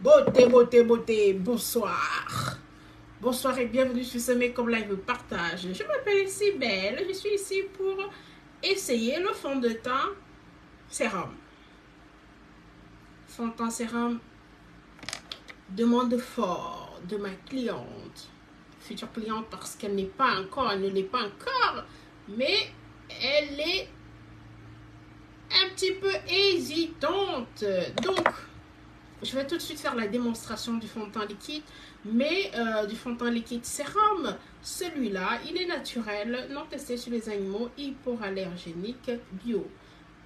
Beauté, beauté, beauté, bonsoir. Bonsoir et bienvenue sur ce Make-up Live Partage. Je m'appelle Cybelle, je suis ici pour essayer le fond de teint sérum. Fond de teint sérum, demande fort de ma cliente, future cliente parce qu'elle n'est pas encore, elle ne l'est pas encore, mais elle est un petit peu hésitante. Donc, je vais tout de suite faire la démonstration du fond de teint liquide, mais du fond de teint liquide sérum. Celui-là, il est naturel, non testé sur les animaux, hypoallergénique, bio.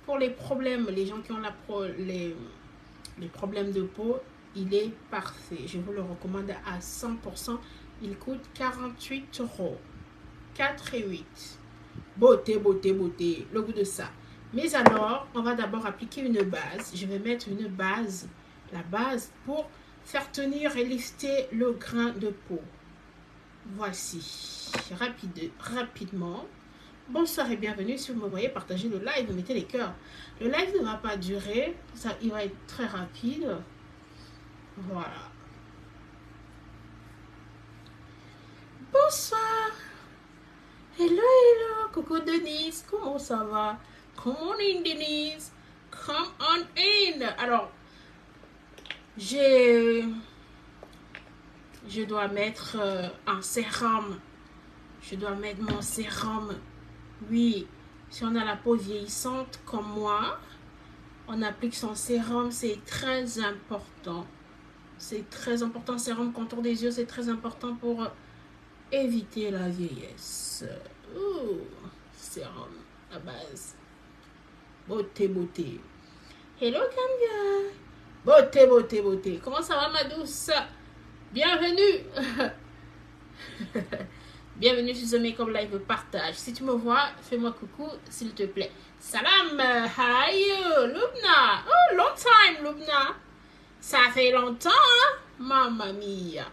Pour les problèmes, les gens qui ont les problèmes de peau, il est parfait. Je vous le recommande à 100%. Il coûte 48 €. 4 et 8. Beauté, beauté, beauté. Le goût de ça. Mais alors, on va d'abord appliquer une base. Je vais mettre une base. La base pour faire tenir et lifter le grain de peau. Voici, rapidement. Bonsoir et bienvenue. Si vous me voyez partager le live, mettez les cœurs. Le live ne va pas durer, ça, il va être très rapide. Voilà. Bonsoir. Hello, hello. Coucou Denise, comment ça va? Come on in, Denise. Come on in. Alors, je dois mettre un sérum. Je dois mettre mon sérum. Oui, si on a la peau vieillissante comme moi, on applique son sérum, c'est très important. C'est très important. Sérum contour des yeux, c'est très important pour éviter la vieillesse. Ouh, sérum à base. Beauté, beauté. Hello, Cambia. Beauté, beauté, beauté. Comment ça va, ma douce? Bienvenue. Bienvenue sur ce Make-up Live Partage. Si tu me vois, fais-moi coucou, s'il te plaît. Salam. Hi, Lubna. Oh, long time, Lubna. Ça fait longtemps, hein? Mamma mia.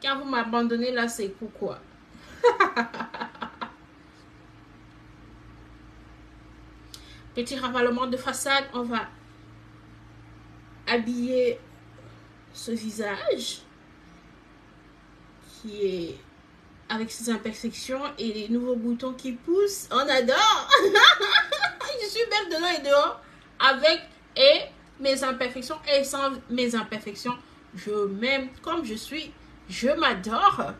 Quand vous m'abandonnez là, c'est pourquoi? Petit ravalement de façade, on va habiller ce visage qui est avec ses imperfections et les nouveaux boutons qui poussent. On adore. Je suis belle dedans et dehors avec et mes imperfections et sans mes imperfections. Je m'aime comme je suis. Je m'adore.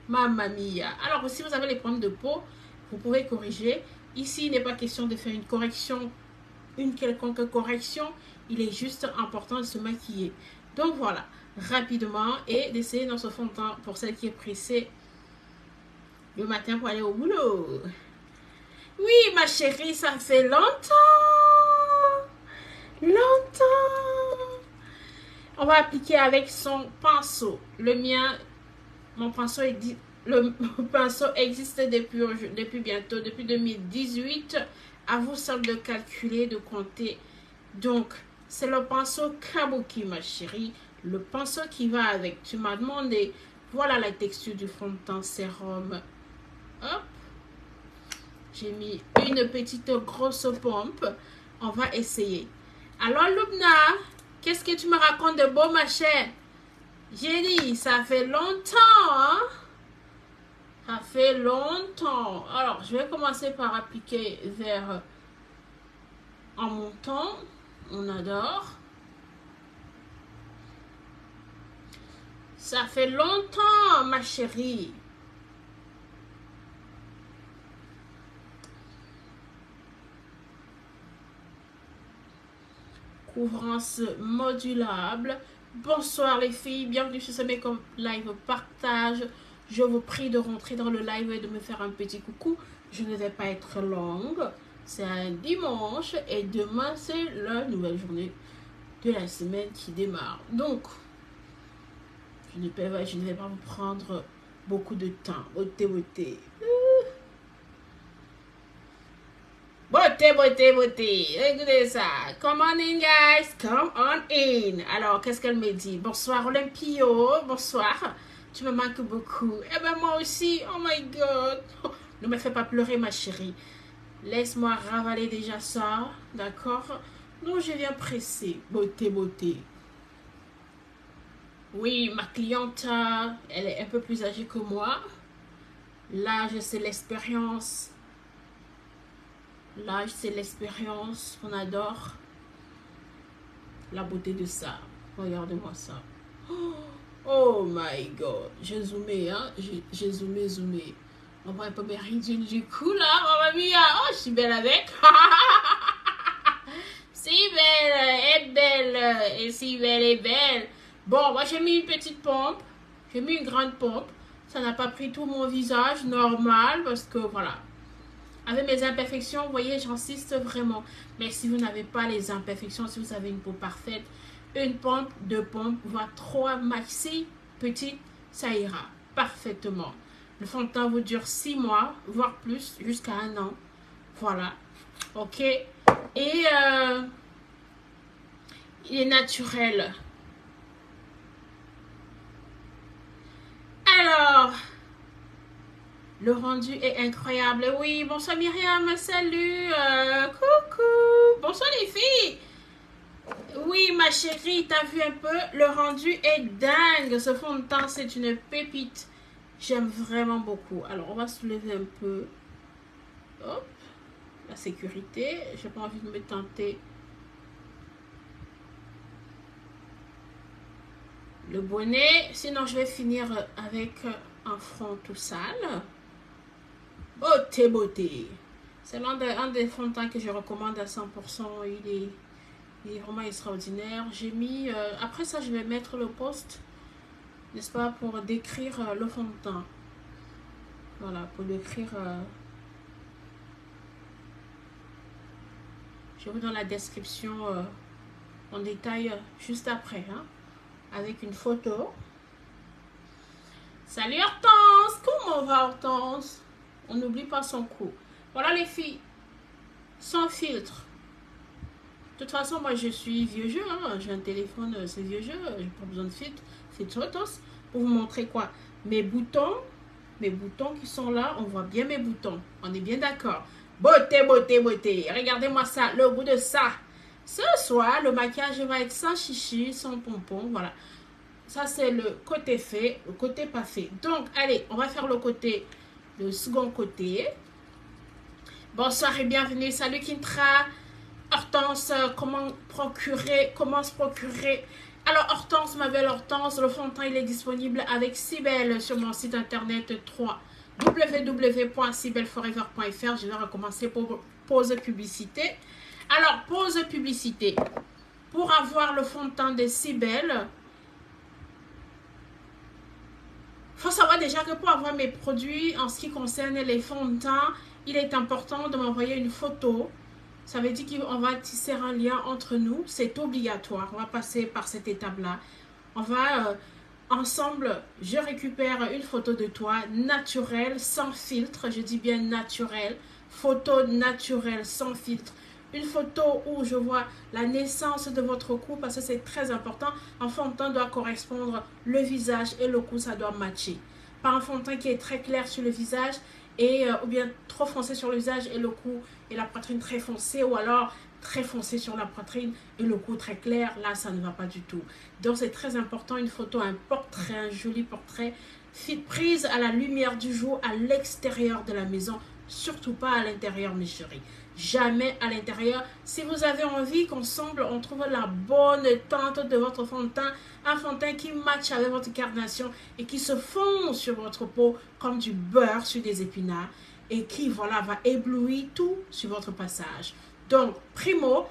Mamma mia. Alors, si vous avez les problèmes de peau, vous pouvez corriger. Ici, il n'est pas question de faire une correction, une quelconque correction. Il est juste important de se maquiller. Donc voilà, rapidement et d'essayer dans ce fond de teint pour celle qui est pressée le matin pour aller au boulot. Oui, ma chérie, ça fait longtemps. Longtemps. On va appliquer avec son pinceau. Le mien, mon pinceau le pinceau existe depuis bientôt, depuis 2018. À vous seul de calculer, de compter. Donc, c'est le pinceau Kabuki, ma chérie. Le pinceau qui va avec. Tu m'as demandé, voilà la texture du fond de teint sérum. Hop. J'ai mis une petite grosse pompe. On va essayer. Alors, Lubna, qu'est-ce que tu me racontes de beau, ma chère? J'ai dit, ça fait longtemps, hein? Ça fait longtemps. Alors, je vais commencer par appliquer vers en montant. On adore. Ça fait longtemps, ma chérie. Couvrance modulable. Bonsoir les filles, bienvenue sur ce Make-up Live Partage. Je vous prie de rentrer dans le live et de me faire un petit coucou. Je ne vais pas être longue. C'est un dimanche et demain c'est la nouvelle journée de la semaine qui démarre. Donc, je ne vais pas vous prendre beaucoup de temps. Beauté, beauté. Beauté, beauté, beauté. Écoutez ça. Come on in, guys. Come on in. Alors, qu'est-ce qu'elle me dit? Bonsoir, Olympio. Bonsoir. Tu me manques beaucoup. Eh ben, moi aussi. Oh my God. Ne me fais pas pleurer, ma chérie. Laisse-moi ravaler déjà ça. D'accord? Non, je viens presser. Beauté, beauté. Oui, ma cliente, elle est un peu plus âgée que moi. L'âge, c'est l'expérience. L'âge, c'est l'expérience. On adore la beauté de ça. Regardez-moi ça. Oh my god. J'ai zoomé, hein. J'ai zoomé. On voit un peu mes ridules du coup, là. Mamma mia. Oh, je suis belle avec. Si belle, est belle. Et si belle est belle. Bon, moi, j'ai mis une petite pompe. J'ai mis une grande pompe. Ça n'a pas pris tout mon visage, normal, parce que, voilà. Avec mes imperfections, vous voyez, j'insiste vraiment. Mais si vous n'avez pas les imperfections, si vous avez une peau parfaite, une pompe, deux pompes, voire trois maxi petites, ça ira parfaitement. Le fond de teint vous dure 6 mois, voire plus, jusqu'à 1 an. Voilà. Ok. Et il est naturel. Alors, le rendu est incroyable. Oui, bonsoir Myriam, salut. Coucou. Bonsoir les filles. Oui, ma chérie, t'as vu un peu? Le rendu est dingue. Ce fond de teint, c'est une pépite. J'aime vraiment beaucoup. Alors, on va se lever un peu. Hop. La sécurité. J'ai pas envie de me tenter. Le bonnet. Sinon, je vais finir avec un front tout sale. Beauté, beauté. C'est l'un des fonds de teint que je recommande à 100%. Il est vraiment extraordinaire. J'ai mis... après ça, je vais mettre le post, n'est-ce pas, pour décrire le fond de teint. Voilà, pour décrire... je vous donne la description en détail juste après, hein, avec une photo. Salut Hortense! Comment va Hortense? On n'oublie pas son coup. Voilà les filles, sans filtre. De toute façon, moi je suis vieux jeu, hein. J'ai un téléphone, c'est vieux jeu, j'ai pas besoin de filtre. C'est photos pour vous montrer quoi? Mes boutons qui sont là, on voit bien mes boutons. On est bien d'accord. Beauté, beauté, beauté. Regardez-moi ça, le goût de ça. Ce soir, le maquillage va être sans chichi, sans pompon, voilà. Ça, c'est le côté fait, le côté pas fait. Donc, allez, on va faire le second côté. Bonsoir et bienvenue. Salut Kintra. Hortense, comment se procurer. Alors Hortense, ma belle Hortense, le fond de teint il est disponible avec Cybelle sur mon site internet 3 www.cybelleforever.fr. Je vais recommencer pour pause publicité. Alors pause publicité. Pour avoir le fond de teint de Cybelle, il faut savoir déjà que pour avoir mes produits en ce qui concerne les fonds de teint, il est important de m'envoyer une photo. Ça veut dire qu'on va tisser un lien entre nous. C'est obligatoire. On va passer par cette étape-là. On va ensemble, je récupère une photo de toi naturelle, sans filtre. Je dis bien naturelle. Photo naturelle, sans filtre. Une photo où je vois la naissance de votre cou parce que c'est très important. Un fond de teint doit correspondre le visage et le cou, ça doit matcher. Pas un fond de teint qui est très clair sur le visage ou bien trop foncé sur le visage et le cou et la poitrine très foncée, ou alors très foncé sur la poitrine et le cou très clair. Là, ça ne va pas du tout. Donc, c'est très important, une photo, un portrait, un joli portrait prise à la lumière du jour, à l'extérieur de la maison, surtout pas à l'intérieur, mes chéris. Jamais à l'intérieur. Si vous avez envie qu'ensemble on trouve la bonne teinte de votre fond de teint, un fond de teint qui matche avec votre carnation et qui se fond sur votre peau comme du beurre sur des épinards et qui, voilà, va éblouir tout sur votre passage. Donc, primo,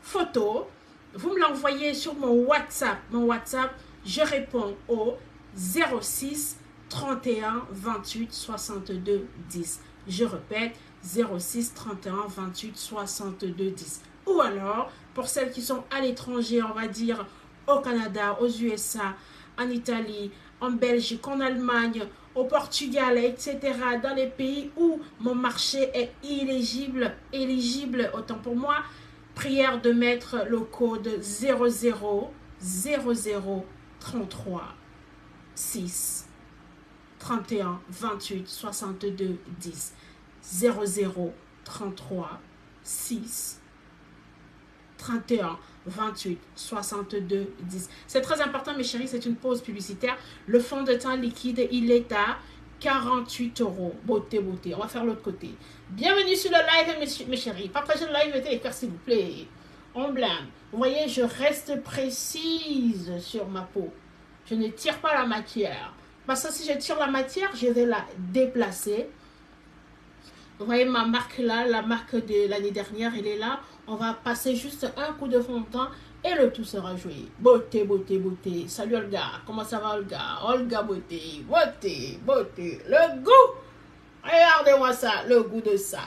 photo, vous me l'envoyez sur mon WhatsApp. Mon WhatsApp, je réponds au 06 31 28 62 10. Je répète, 06 31 28 62 10. Ou alors, pour celles qui sont à l'étranger, on va dire au Canada, aux USA, en Italie, en Belgique, en Allemagne, au Portugal, etc., dans les pays où mon marché est éligible, autant pour moi, prière de mettre le code 00 00 33 6 31 28 62 10. 00 33 6 31 28 62 10. C'est très important, mes chéris, c'est une pause publicitaire. Le fond de teint liquide, il est à 48 euros. Beauté, beauté. On va faire l'autre côté. Bienvenue sur le live, mes chéris. Partagez le live, mettez les cœurs, s'il vous plaît. On blâme. Vous voyez, je reste précise sur ma peau. Je ne tire pas la matière. Parce que si je tire la matière, je vais la déplacer. Vous voyez ma marque là, la marque de l'année dernière, elle est là. On va passer juste un coup de fond de teint et le tout sera joué. Beauté, beauté, beauté. Salut Olga. Comment ça va Olga? Olga, beauté, beauté, beauté. Le goût. Regardez-moi ça, le goût de ça.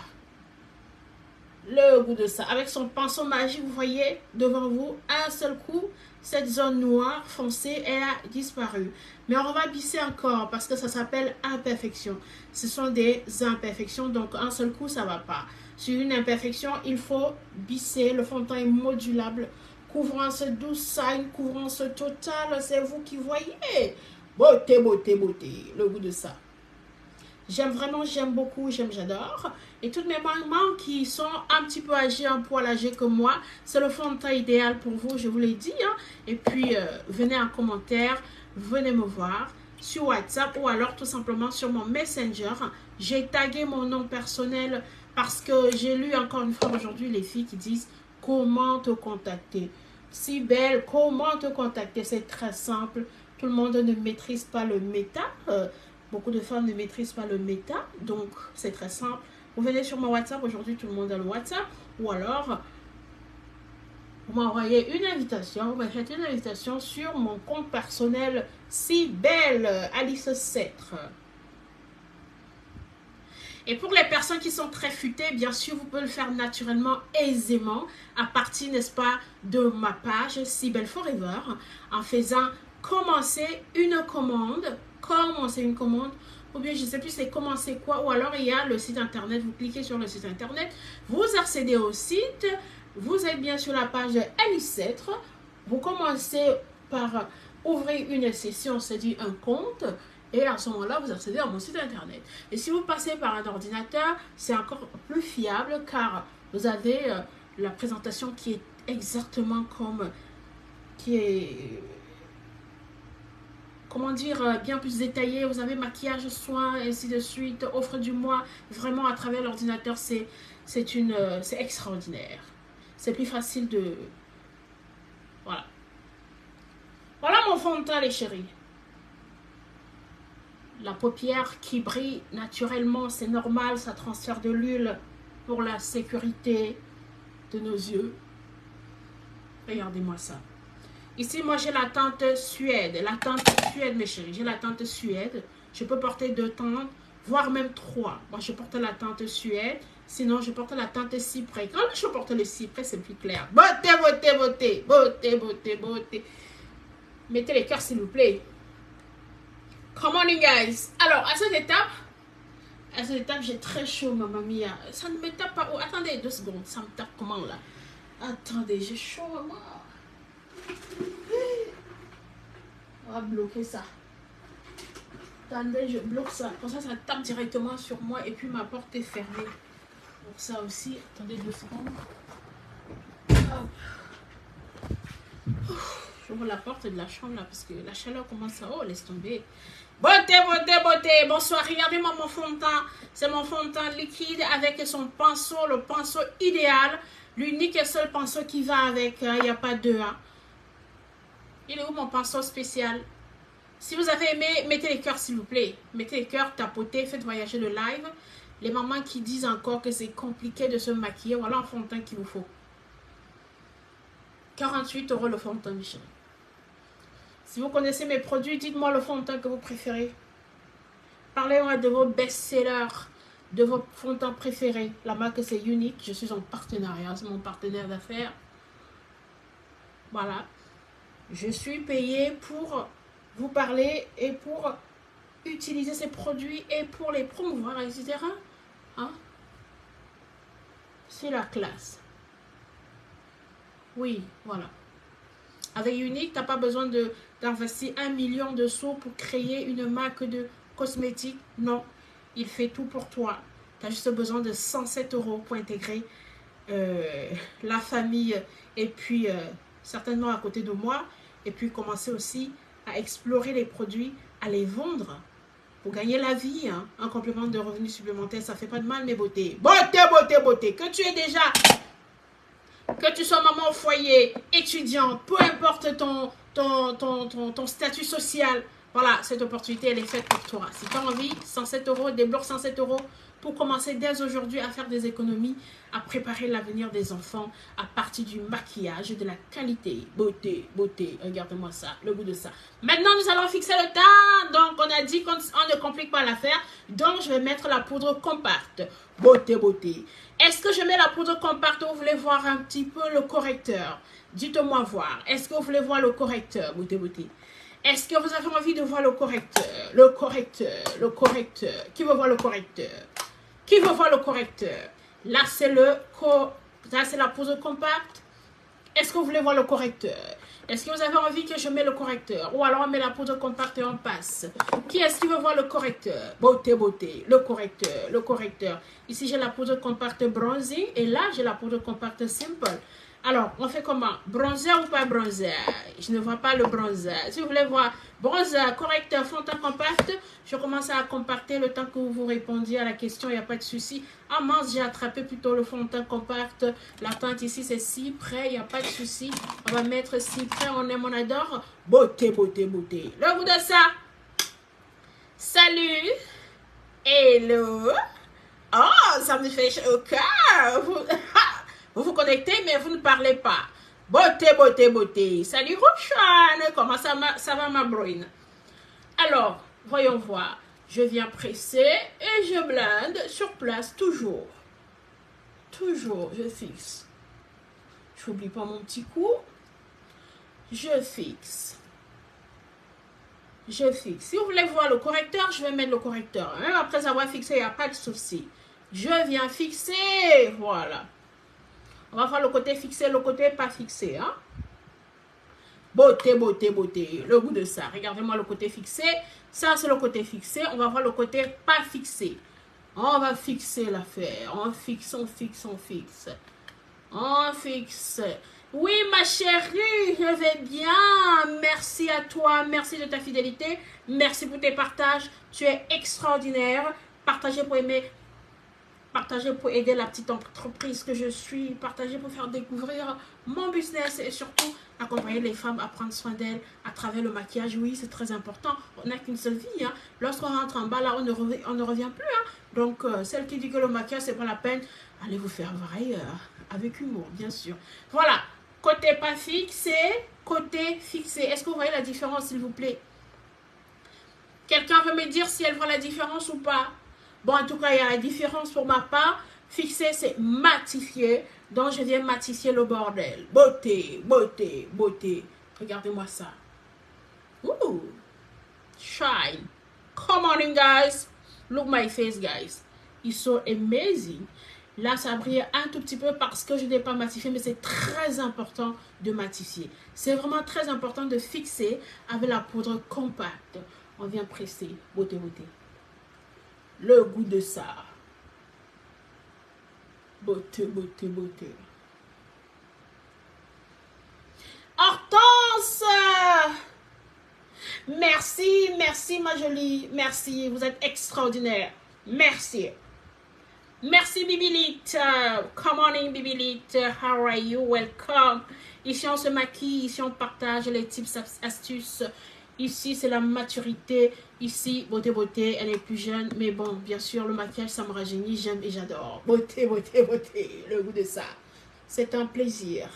Le goût de ça. Avec son pinceau magique, vous voyez devant vous, un seul coup, cette zone noire foncée, elle a disparu. Mais on va bisser encore parce que ça s'appelle imperfection. Ce sont des imperfections, donc un seul coup, ça ne va pas. Sur une imperfection, il faut bisser. Le fond de teint est modulable. Couvrance douce, une couvrance totale, c'est vous qui voyez. Beauté, beauté, beauté. Le goût de ça. J'aime vraiment, j'aime beaucoup, j'adore. Et toutes mes mamans qui sont un petit peu âgées, un poil âgées que moi, c'est le fond de teint idéal pour vous, je vous l'ai dit. Hein. Et puis, venez en commentaire, venez me voir sur WhatsApp ou alors tout simplement sur mon Messenger. J'ai tagué mon nom personnel parce que j'ai lu encore une fois aujourd'hui les filles qui disent comment te contacter. Si belle, comment te contacter? C'est très simple. Tout le monde ne maîtrise pas le méta. Beaucoup de femmes ne maîtrisent pas le méta, donc c'est très simple. Vous venez sur mon WhatsApp, aujourd'hui tout le monde a le WhatsApp, ou alors vous m'envoyez une invitation, vous me faites une invitation sur mon compte personnel si belle, Alice Cêtre. Et pour les personnes qui sont très futées, bien sûr, vous pouvez le faire naturellement, aisément, à partir, n'est-ce pas, de ma page Si Belle Forever, en faisant commencer une commande, ou bien je ne sais plus c'est commencer quoi, ou alors il y a le site internet, vous cliquez sur le site internet, vous accédez au site, vous êtes bien sur la page Alice Cêtre, vous commencez par ouvrir une session, c'est-à-dire un compte, et à ce moment-là, vous accédez à mon site internet. Et si vous passez par un ordinateur, c'est encore plus fiable car vous avez la présentation qui est exactement comme, comment dire, bien plus détaillée. Vous avez maquillage, soins, ainsi de suite, offre du mois. Vraiment, à travers l'ordinateur, c'est extraordinaire. C'est plus facile de... Voilà. Voilà mon fond de teint, les chéris. La paupière qui brille naturellement, c'est normal, ça transfère de l'huile pour la sécurité de nos yeux. Regardez-moi ça. Ici, moi, j'ai la teinte Suède. La teinte Suède, mes chéris. J'ai la teinte Suède. Je peux porter 2 teintes, voire même 3. Moi, je porte la teinte Suède. Sinon, je porte la teinte Cyprès. Quand je porte le Cyprès, c'est plus clair. Beauté, beauté, beauté. Beauté, beauté, beauté. Mettez les cœurs, s'il vous plaît. Come on, you guys. Alors, à cette étape, j'ai très chaud, maman mia. Ça ne me tape pas. Oh, attendez 2 secondes. Ça me tape comment, là? Attendez, j'ai chaud, maman. On va bloquer ça. Attendez, je bloque ça. Comme ça, ça tape directement sur moi. Et puis, ma porte est fermée. Pour ça aussi. Attendez 2 secondes. J'ouvre la porte de la chambre, là, parce que la chaleur commence à... Oh, laisse tomber. Beauté, beauté, beauté. Bonsoir. Regardez-moi mon fond de teint. C'est mon fond de teint liquide avec son pinceau, le pinceau idéal. L'unique et seul pinceau qui va avec. Il n'y a pas deux. Hein. Il est où mon pinceau spécial? Si vous avez aimé, mettez les cœurs s'il vous plaît. Mettez les cœurs, tapotez, faites voyager le live. Les mamans qui disent encore que c'est compliqué de se maquiller, voilà un fond de teint qu'il vous faut. 48 € le fond de teint, Michel. Si vous connaissez mes produits, dites-moi le fond de teint que vous préférez. Parlez-moi de vos best-sellers, de vos fonds de teint préférés. La marque c'est Unique, je suis en partenariat, c'est mon partenaire d'affaires. Voilà. Je suis payée pour vous parler et pour utiliser ces produits et pour les promouvoir, etc. Hein? C'est la classe. Oui, voilà. Avec Unique, tu n'as pas besoin d'investir 1 million de sous pour créer une marque de cosmétiques. Non, il fait tout pour toi. Tu as juste besoin de 107 € pour intégrer la famille et puis certainement à côté de moi, et puis commencer aussi à explorer les produits, à les vendre pour gagner la vie, hein. Un complément de revenus supplémentaire, ça fait pas de mal, mes beautés. Beauté, beauté, beauté. Que tu es déjà, que tu sois maman au foyer, étudiante, peu importe ton statut social, voilà, cette opportunité, elle est faite pour toi. Si tu as envie, 107 euros, débloque 107 euros pour commencer dès aujourd'hui à faire des économies, à préparer l'avenir des enfants à partir du maquillage de la qualité. Beauté, beauté, regardez-moi ça, le goût de ça. Maintenant, nous allons fixer le teint. Donc, on a dit qu'on ne complique pas l'affaire. Donc, je vais mettre la poudre compacte. Beauté, beauté. Est-ce que je mets la poudre compacte ou vous voulez voir un petit peu le correcteur? Dites-moi voir. Est-ce que vous voulez voir le correcteur? Beauté, beauté. Est-ce que vous avez envie de voir le correcteur? Le correcteur, le correcteur. Qui veut voir le correcteur? Qui veut voir le correcteur? Là, c'est la poudre compacte. Est-ce que vous voulez voir le correcteur? Est-ce que vous avez envie que je mette le correcteur? Ou alors on met la poudre compacte et on passe. Qui est-ce qui veut voir le correcteur? Beauté, beauté. Le correcteur, le correcteur. Ici, j'ai la poudre compacte bronzing. Et là, j'ai la poudre compacte simple. Alors, on fait comment? Bronzer ou pas bronzer? Je ne vois pas le bronzer. Si vous voulez voir bronzer, correcteur, fond de teint compact, je commence à compacter le temps que vous vous répondiez à la question, il n'y a pas de souci. Ah mince, j'ai attrapé plutôt le fond de teint compact. La teinte ici, c'est si près, il n'y a pas de souci. On va mettre si près, on aime, on adore. Beauté, beauté, beauté. Le goût de ça. Salut. Hello. Oh, ça me fait chaud au cœur. Vous vous connectez, mais vous ne parlez pas. Beauté, beauté, beauté. Salut Roxane. Comment ça va ma brune? Alors, voyons voir. Je viens presser et je blende sur place toujours. Toujours, je fixe. Je n'oublie pas mon petit coup. Je fixe. Je fixe. Si vous voulez voir le correcteur, je vais mettre le correcteur. Hein? Après avoir fixé, il n'y a pas de souci. Je viens fixer. Voilà. On va voir le côté fixé, le côté pas fixé. Hein? Beauté, beauté, beauté. Le goût de ça. Regardez-moi le côté fixé. Ça, c'est le côté fixé. On va voir le côté pas fixé. On va fixer l'affaire. On fixe, on fixe, on fixe. On fixe. Oui, ma chérie, je vais bien. Merci à toi. Merci de ta fidélité. Merci pour tes partages. Tu es extraordinaire. Partagez pour aimer. Partager pour aider la petite entreprise que je suis, partager pour faire découvrir mon business et surtout accompagner les femmes à prendre soin d'elles à travers le maquillage. Oui, c'est très important. On n'a qu'une seule vie. Hein. Lorsqu'on rentre en bas, là, on ne revient plus. Hein. Donc, celle qui dit que le maquillage, c'est pas la peine, allez vous faire voir ailleurs. Avec humour, bien sûr. Voilà. Côté pas fixé, côté fixé. Est-ce que vous voyez la différence, s'il vous plaît? Quelqu'un veut me dire si elle voit la différence ou pas? Bon, en tout cas, il y a la différence pour ma part. Fixer, c'est matifier. Donc, je viens matifier le bordel. Beauté, beauté, beauté. Regardez-moi ça. Ooh. Shine. Come on in, guys. Look my face, guys. It's so amazing. Là, ça brille un tout petit peu parce que je n'ai pas matifié, mais c'est très important de matifier. C'est vraiment très important de fixer avec la poudre compacte. On vient presser. Beauté, beauté. Le goût de ça. Beauté, beauté, beauté. Hortense! Merci, merci ma jolie. Merci, vous êtes extraordinaire. Merci. Merci Bibilite. Come on in Bibilite. How are you? Welcome. Ici on se maquille, ici on partage les tips, astuces. Ici, c'est la maturité. Ici, beauté, beauté, elle est plus jeune. Mais bon, bien sûr, le maquillage, ça me rajeunit. J'aime et j'adore. Beauté, beauté, beauté. Le goût de ça. C'est un plaisir.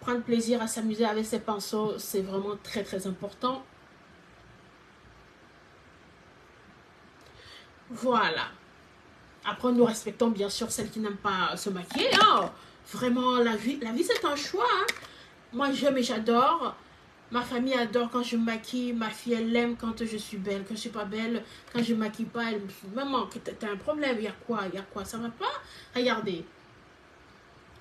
Prendre plaisir à s'amuser avec ses pinceaux, c'est vraiment très, très important. Voilà. Après, nous respectons bien sûr celles qui n'aiment pas se maquiller. Hein. Vraiment, la vie c'est un choix. Hein. Moi, j'aime et j'adore. Ma famille adore quand je me maquille. Ma fille, elle aime quand je suis belle. Quand je suis pas belle, quand je me maquille pas, elle me dit, maman, t'as un problème. Il y a quoi? Il y a quoi? Ça va pas? Regardez.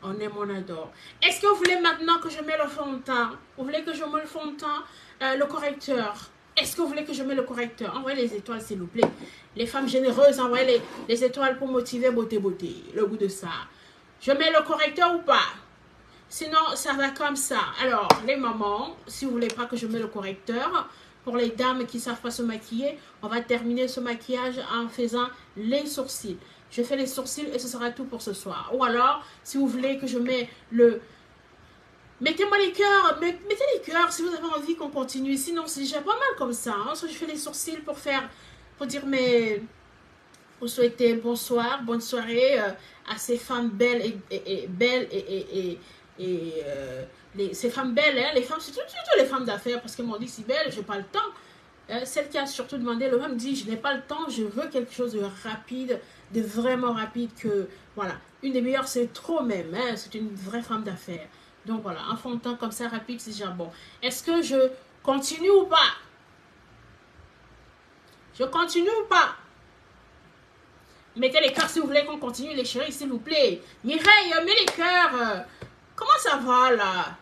On aime, on adore. Est-ce que vous voulez maintenant que je mette le fond de teint? Vous voulez que je mette le fond de teint? Le correcteur. Est-ce que vous voulez que je mette le correcteur? Envoyez les étoiles, s'il vous plaît. Les femmes généreuses, envoyez les étoiles pour motiver beauté. Le goût de ça. Je mets le correcteur ou pas? Sinon, ça va comme ça. Alors, les mamans, si vous voulez pas que je mette le correcteur, pour les dames qui ne savent pas se maquiller, on va terminer ce maquillage en faisant les sourcils. Je fais les sourcils et ce sera tout pour ce soir. Ou alors, si vous voulez que je mette le... Mettez-moi les cœurs, mettez les cœurs si vous avez envie qu'on continue. Sinon, c'est déjà pas mal comme ça. Hein. Je fais les sourcils pour dire mes... Pour souhaiter bonsoir, bonne soirée à ces femmes belles ces femmes belles, hein, les femmes, c'est surtout les femmes d'affaires, parce qu'elles m'ont dit si belle, j'ai pas le temps. Celle qui a surtout demandé, le même dit, je n'ai pas le temps, je veux quelque chose de rapide, de vraiment rapide, que, voilà, une des meilleures, c'est trop même, hein, c'est une vraie femme d'affaires. Donc voilà, un fond de teint comme ça, rapide, c'est déjà bon. Est-ce que je continue ou pas? Je continue ou pas? Mettez les cœurs si vous voulez qu'on continue, les chéris, s'il vous plaît. Mireille, mets les cœurs. Comment ça va, là?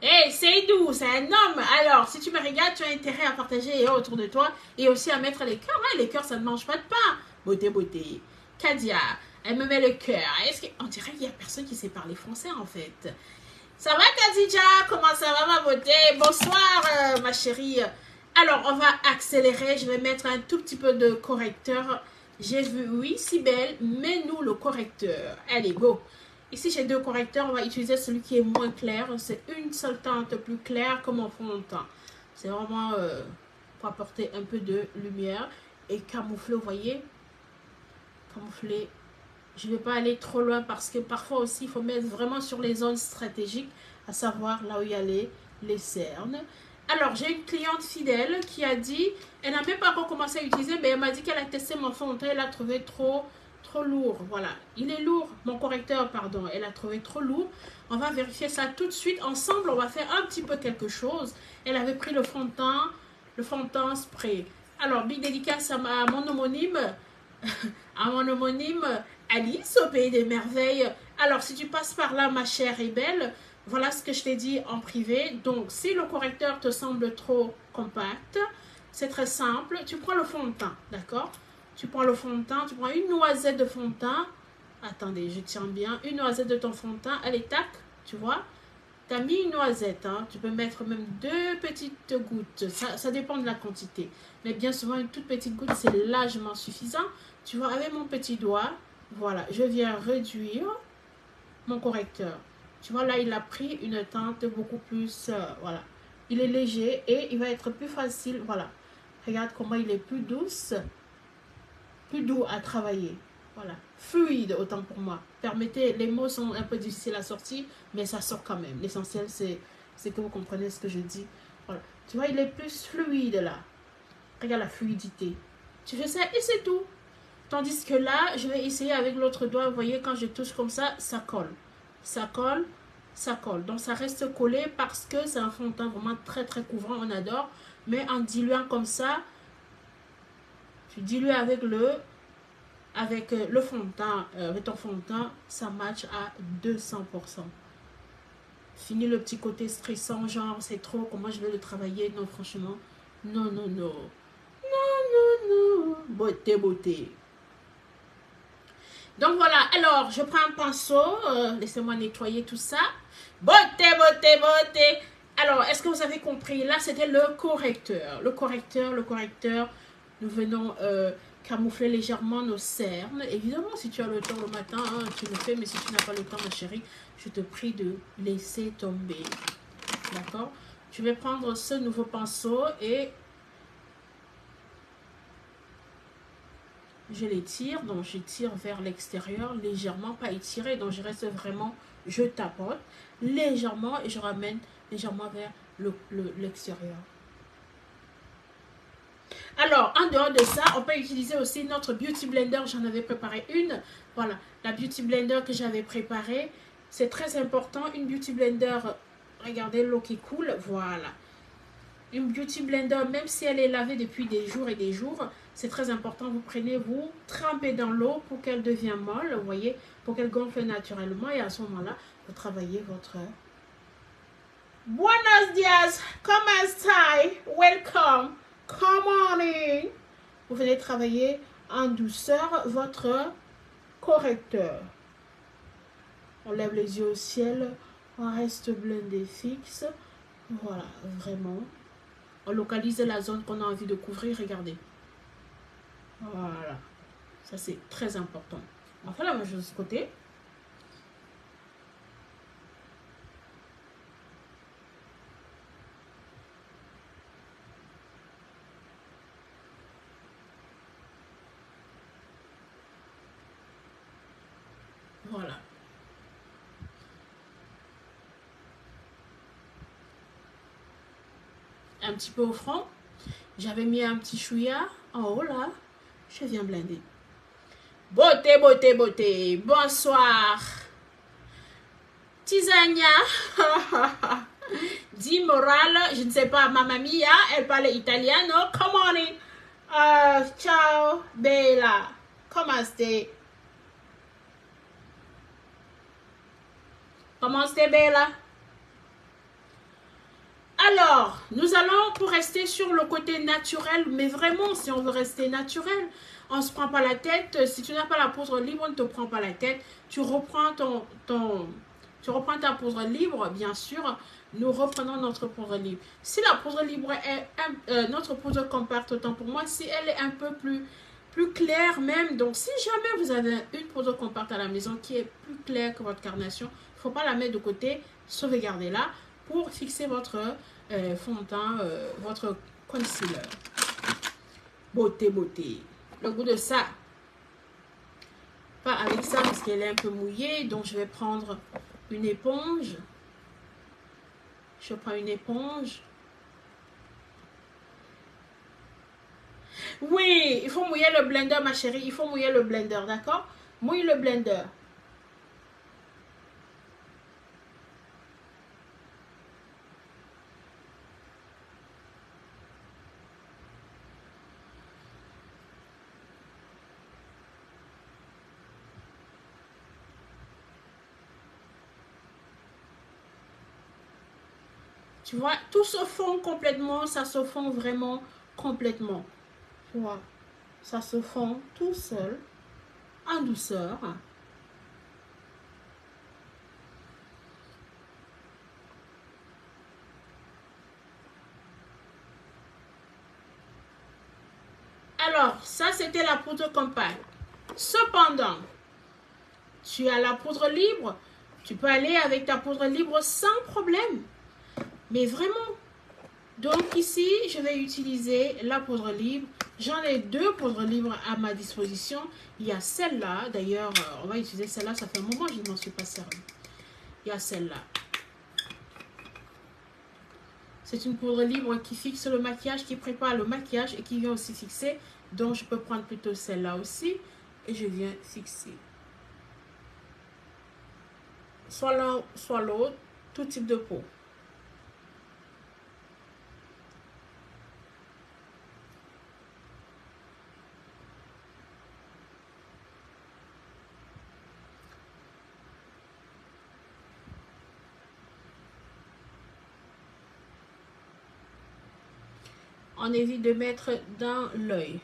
Hey, Seydou, c'est un homme. Alors, si tu me regardes, tu as intérêt à partager autour de toi et aussi à mettre les cœurs. Ouais, les cœurs, ça ne mange pas de pain. Beauté. Kadia, elle me met le cœur. On dirait qu'il n'y a personne qui sait parler français, en fait. Ça va, Khadija? Comment ça va, ma beauté? Bonsoir, ma chérie. Alors, on va accélérer. Je vais mettre un tout petit peu de correcteur. J'ai vu, oui, Cybèle, mets-nous le correcteur. Allez, go. Ici, j'ai deux correcteurs. On va utiliser celui qui est moins clair. C'est une seule teinte plus claire comme en fond de teint. C'est vraiment pour apporter un peu de lumière et camoufler, vous voyez. Camoufler. Je ne vais pas aller trop loin parce que parfois aussi, il faut mettre vraiment sur les zones stratégiques, à savoir là où il y a les cernes. Alors, j'ai une cliente fidèle qui a dit, elle n'a même pas encore commencé à utiliser, mais elle m'a dit qu'elle a testé mon fond de teint, elle l'a trouvé trop lourd. Voilà, il est lourd, mon correcteur, pardon, elle a trouvé trop lourd. On va vérifier ça tout de suite. Ensemble, on va faire un petit peu quelque chose. Elle avait pris le fond de teint spray. Alors, big dédicace à mon homonyme, Alice au pays des merveilles. Alors, si tu passes par là, ma chère et belle, voilà ce que je t'ai dit en privé. Donc, si le correcteur te semble trop compact, c'est très simple. Tu prends le fond de teint, d'accord? Tu prends le fond de teint, tu prends une noisette de fond de teint. Attendez, je tiens bien. Une noisette de ton fond de teint. Allez, tac, tu vois? Tu as mis une noisette. Hein? Tu peux mettre même 2 petites gouttes. Ça dépend de la quantité. Mais bien souvent, une toute petite goutte, c'est largement suffisant. Tu vois, avec mon petit doigt, voilà, je viens réduire mon correcteur. Tu vois, là, il a pris une teinte beaucoup plus, voilà. Il est léger et il va être plus facile, voilà. Regarde comment il est plus douce, plus doux à travailler. Voilà, fluide autant pour moi. Permettez, les mots sont un peu difficiles à sortir, mais ça sort quand même. L'essentiel, c'est que vous comprenez ce que je dis. Voilà, tu vois, il est plus fluide là. Regarde la fluidité. Tu fais ça et c'est tout. Tandis que là, je vais essayer avec l'autre doigt. Vous voyez, quand je touche comme ça, ça colle. Ça colle, ça colle. Donc, ça reste collé parce que c'est un fond de teint vraiment très, très couvrant. On adore. Mais en diluant comme ça, tu dilues avec le fond de teint, avec ton fond de teint, ça match à 200%. Fini le petit côté stressant, genre, c'est trop, comment je vais le travailler? Non, franchement, non. Beauté. Donc voilà, alors je prends un pinceau, laissez-moi nettoyer tout ça. Beauté. Alors, est-ce que vous avez compris? Là, c'était le correcteur. Le correcteur, nous venons camoufler légèrement nos cernes. Évidemment, si tu as le temps le matin, hein, tu le fais, mais si tu n'as pas le temps, ma chérie, je te prie de laisser tomber. D'accord? Je vais prendre ce nouveau pinceau et je l'étire, donc je tire vers l'extérieur légèrement, pas étiré, donc je reste vraiment, je tapote légèrement et je ramène légèrement vers l'extérieur. Alors, en dehors de ça, on peut utiliser aussi notre Beauty Blender. J'en avais préparé une. Voilà, la Beauty Blender que j'avais préparée. C'est très important. Une Beauty Blender, regardez l'eau qui coule. Voilà. Une Beauty Blender, même si elle est lavée depuis des jours et des jours, c'est très important. Vous prenez, vous trempez dans l'eau pour qu'elle devienne molle, vous voyez, pour qu'elle gonfle naturellement. Et à ce moment-là, vous travaillez votre... Buenos dias, comment estáis? Welcome. Come on in. Vous venez travailler en douceur votre correcteur. On lève les yeux au ciel. On reste blindé fixe. Voilà, vraiment. On localise la zone qu'on a envie de couvrir. Regardez. Voilà. Ça, c'est très important. On fait la même chose de ce côté. Voilà. Un petit peu au front. J'avais mis un petit chouïa en haut là. Je viens blinder. Beauté, beauté, beauté. Bonsoir. Tisania. Di Moral. Je ne sais pas. Mamma mia. Elle parle italiano. Come on in. Ciao. Bella. Comment stai? Comment stai, Bella? Alors, nous allons pour rester sur le côté naturel, mais vraiment, si on veut rester naturel, on ne se prend pas la tête. Si tu n'as pas la poudre libre, on ne te prend pas la tête. Tu reprends tu reprends ta poudre libre, bien sûr. Nous reprenons notre poudre libre. Si la poudre libre est notre poudre compacte, autant pour moi, si elle est un peu plus claire même. Donc, si jamais vous avez une poudre compacte à la maison qui est plus claire que votre carnation, il ne faut pas la mettre de côté, sauvegardez-la pour fixer votre fond de teint, votre concealer. Beauté, beauté. Le goût de ça. Pas avec ça parce qu'elle est un peu mouillée. Donc, je vais prendre une éponge. Je prends une éponge. Oui, il faut mouiller le blender, ma chérie. Il faut mouiller le blender, d'accord? Mouille le blender. Tu vois, tout se fond complètement, ça se fond vraiment complètement. Tu vois, ça se fond tout seul, en douceur. Alors, ça c'était la poudre compacte. Cependant, tu as la poudre libre, tu peux aller avec ta poudre libre sans problème. Mais vraiment, donc ici, je vais utiliser la poudre libre. J'en ai deux poudres libres à ma disposition. Il y a celle-là, d'ailleurs, on va utiliser celle-là, ça fait un moment que je ne m'en suis pas servi. Il y a celle-là. C'est une poudre libre qui fixe le maquillage, qui prépare le maquillage et qui vient aussi fixer. Donc, je peux prendre plutôt celle-là aussi. Et je viens fixer. Soit l'un, soit l'autre, tout type de peau. On évite de mettre dans l'œil.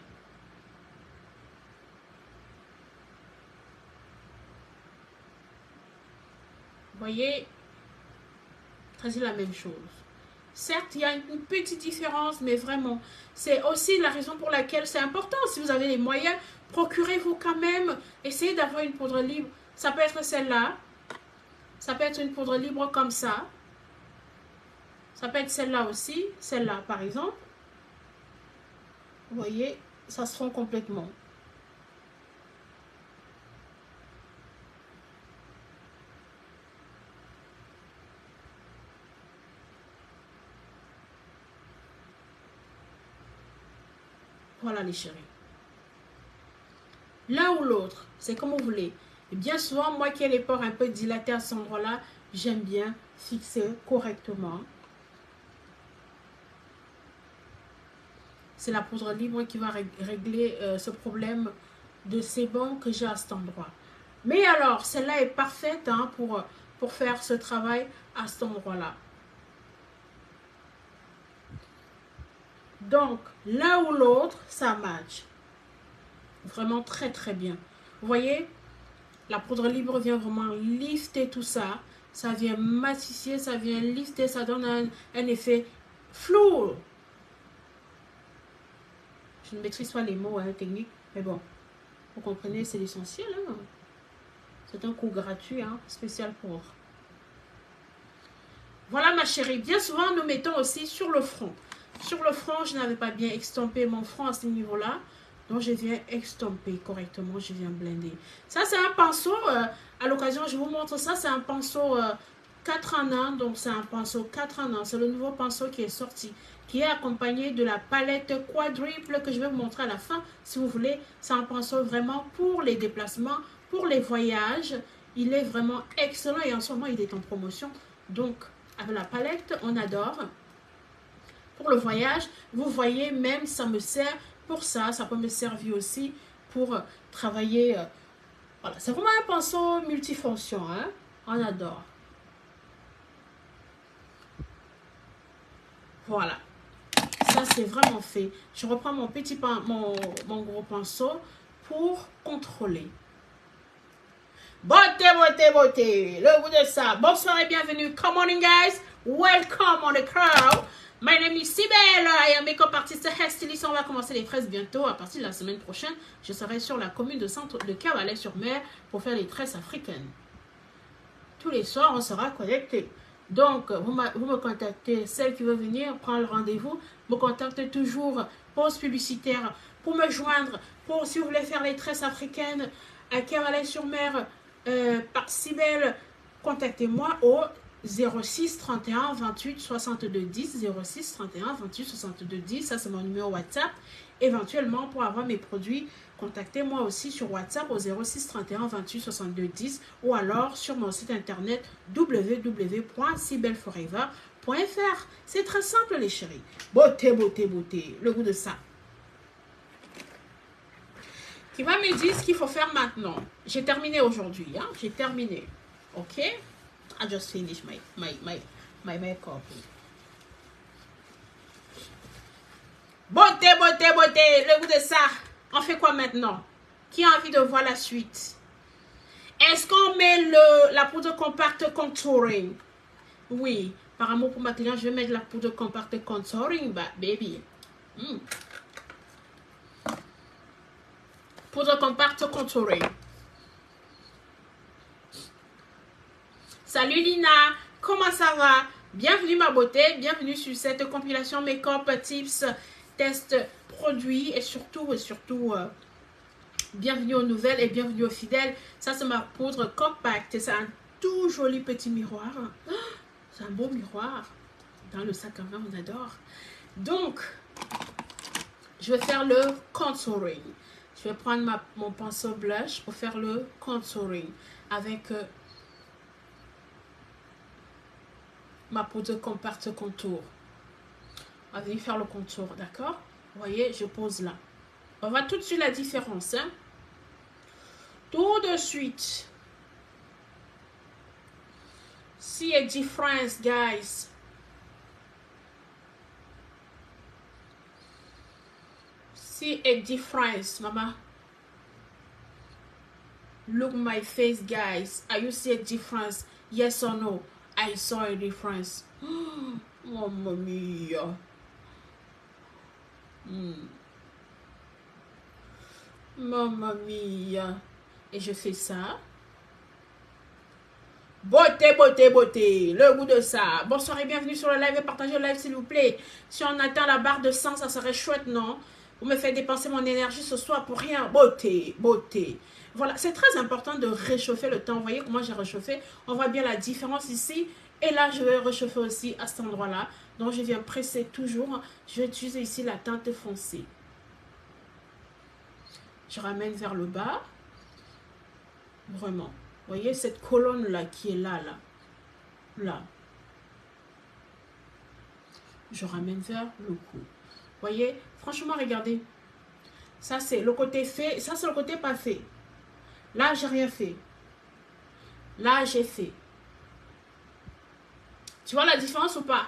Vous voyez, c'est la même chose. Certes, il y a une petite différence, mais vraiment, c'est aussi la raison pour laquelle c'est important. Si vous avez les moyens, procurez-vous quand même. Essayez d'avoir une poudre libre. Ça peut être celle-là. Ça peut être une poudre libre comme ça. Ça peut être celle-là aussi. Celle-là, par exemple. Vous voyez, ça se fond complètement. Voilà les chéris. L'un ou l'autre, c'est comme vous voulez. Et bien souvent, moi qui ai les pores un peu dilatés à cet endroit-là, j'aime bien fixer correctement. C'est la poudre libre qui va régler ce problème de sébum que j'ai à cet endroit. Mais alors, celle-là est parfaite hein, pour faire ce travail à cet endroit-là. Donc, l'un ou l'autre, ça match. Vraiment très très bien. Vous voyez, la poudre libre vient vraiment lifter tout ça. Ça vient massifier, ça vient lifter, ça donne un effet flou. Je ne maîtrise pas les mots techniques, mais bon, vous comprenez, c'est l'essentiel. Hein. C'est un cours gratuit, hein, spécial pour... Voilà ma chérie, bien souvent nous mettons aussi sur le front. Sur le front, je n'avais pas bien extampé mon front à ce niveau-là. Donc je viens extamper correctement, je viens blender. Ça c'est un pinceau, à l'occasion je vous montre ça, c'est un pinceau 4 en 1. Donc c'est un pinceau 4 en 1, c'est le nouveau pinceau qui est sorti. Qui est accompagné de la palette quadruple que je vais vous montrer à la fin. Si vous voulez, c'est un pinceau vraiment pour les déplacements, pour les voyages. Il est vraiment excellent et en ce moment il est en promotion. Donc avec la palette, on adore. Pour le voyage, vous voyez, même ça me sert pour ça. Ça peut me servir aussi pour travailler. Voilà, c'est vraiment un pinceau multifonction. Hein? On adore. Voilà. Ça, c'est vraiment fait. Je reprends mon petit mon gros pinceau pour contrôler. Beauté, beauté, beauté. Le goût de ça. Bonsoir et bienvenue. Come morning, guys. Welcome on the crowd. My name is Sibelle. I am makeup artist hair stylist. On va commencer les tresses bientôt. À partir de la semaine prochaine, je serai sur la commune de centre de Cavalet-sur-Mer pour faire les tresses africaines. Tous les soirs, on sera connectés. Donc, vous me contactez, celle qui veut venir, prendre le rendez-vous, me contactez toujours, pause publicitaire, pour me joindre, pour si vous voulez faire les tresses africaines à Cavalet-sur-Mer, par Cybelle, contactez-moi au 06 31 28 62 10, 06 31 28 62 10, ça c'est mon numéro WhatsApp. Éventuellement, pour avoir mes produits, contactez-moi aussi sur WhatsApp au 06 31 28 62 10 ou alors sur mon site internet www.cybelleforever.fr. C'est très simple les chéris. Beauté, beauté, beauté. Le goût de ça. Qui va me dire ce qu'il faut faire maintenant. J'ai terminé aujourd'hui. Hein? J'ai terminé. Ok? I just finished my makeup. Beauté, beauté, beauté. Le goût de ça. On fait quoi maintenant? Qui a envie de voir la suite? Est-ce qu'on met la poudre compacte contouring? Oui. Par amour pour ma cliente, je vais mettre la poudre compacte contouring, bah, baby. Poudre compacte contouring. Salut Lina, comment ça va? Bienvenue ma beauté, bienvenue sur cette compilation make-up tips, test produits et surtout, bienvenue aux nouvelles et bienvenue aux fidèles. Ça c'est ma poudre compacte, c'est un tout joli petit miroir. C'est un beau miroir. Dans le sac à main, on adore. Donc, je vais faire le contouring. Je vais prendre mon pinceau blush pour faire le contouring avec ma poudre compacte contour. On va venir faire le contour, d'accord? Vous voyez, je pose là. On voit tout de suite la différence. Hein? Tout de suite. See a difference, guys. See a difference, mama. Look my face, guys. Are you see a difference? Yes or no? I saw a difference. Mamma mia. Mamma mia. Et je fais ça. Beauté, beauté, beauté. Le goût de ça. Bonsoir et bienvenue sur le live. Partagez le live s'il vous plaît. Si on atteint la barre de 100, ça serait chouette, non? Vous me faites dépenser mon énergie ce soir pour rien. Beauté, beauté. Voilà, c'est très important de réchauffer le temps. Vous voyez comment j'ai réchauffé? On voit bien la différence ici. Et là, je vais réchauffer aussi à cet endroit-là. Donc, je viens presser toujours. Je vais utiliser ici la teinte foncée. Je ramène vers le bas. Vraiment. Vous voyez cette colonne-là qui est là, là. Je ramène vers le cou. Vous voyez, franchement, regardez. Ça, c'est le côté fait. Ça, c'est le côté pas fait. Là, j'ai rien fait. Là, j'ai fait. Tu vois la différence ou pas?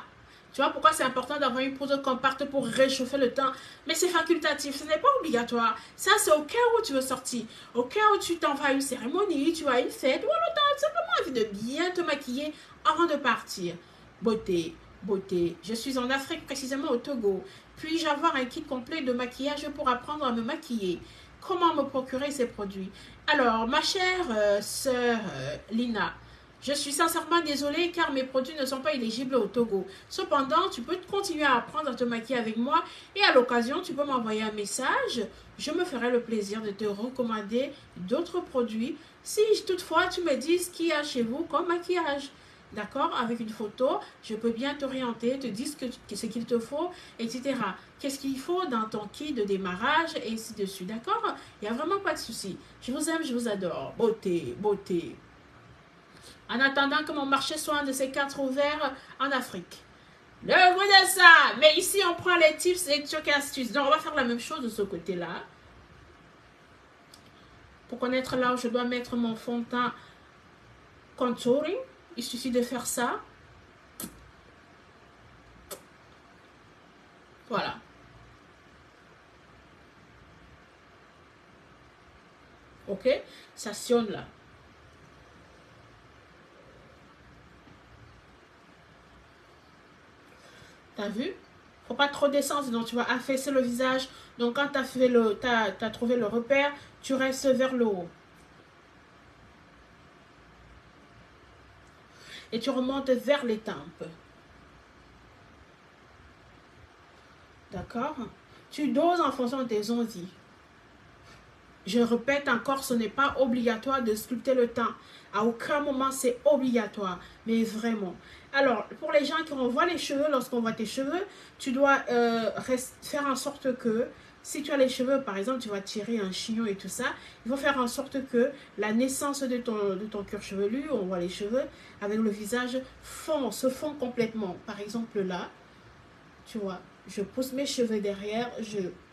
Tu vois pourquoi c'est important d'avoir une poudre compacte pour réchauffer le teint. Mais c'est facultatif, ce n'est pas obligatoire. Ça, c'est au cas où tu veux sortir. Au cas où tu t'en vas à une cérémonie, tu as une fête, ou alors tu as simplement envie de bien te maquiller avant de partir. Beauté, beauté. Je suis en Afrique, précisément au Togo. Puis-je avoir un kit complet de maquillage pour apprendre à me maquiller? Comment me procurer ces produits? Alors, ma chère sœur Lina, je suis sincèrement désolée car mes produits ne sont pas éligibles au Togo. Cependant, tu peux continuer à apprendre à te maquiller avec moi et à l'occasion, tu peux m'envoyer un message. Je me ferai le plaisir de te recommander d'autres produits si toutefois tu me dis ce qu'il y a chez vous comme maquillage. D'accord? Avec une photo, je peux bien t'orienter, te dire ce qu'il te faut, etc. Qu'est-ce qu'il faut dans ton kit de démarrage et ainsi de suite. D'accord? Il n'y a vraiment pas de souci. Je vous aime, je vous adore. Beauté, beauté. En attendant que mon marché soit un de ces 4 ouverts en Afrique. Le goût de ça. Mais ici, on prend les tips et trucs et astuces. Donc, on va faire la même chose de ce côté-là. Pour connaître là où je dois mettre mon fond de teint contouring, il suffit de faire ça. Voilà. Ok? Ça sonne là. T'as vu? Faut pas trop descendre, sinon tu vas affaisser le visage. Donc quand t'as trouvé le repère, tu restes vers le haut. Et tu remontes vers les tempes. D'accord? Tu doses en fonction de tes envies. Je répète encore, ce n'est pas obligatoire de sculpter le teint. À aucun moment, c'est obligatoire. Mais vraiment. Alors, pour les gens qui renvoient les cheveux, lorsqu'on voit tes cheveux, tu dois faire en sorte que, si tu as les cheveux, par exemple, tu vas tirer un chignon et tout ça, il faut faire en sorte que la naissance de ton cuir chevelu, on voit les cheveux, avec le visage, se fond complètement. Par exemple, là, tu vois, je pousse mes cheveux derrière,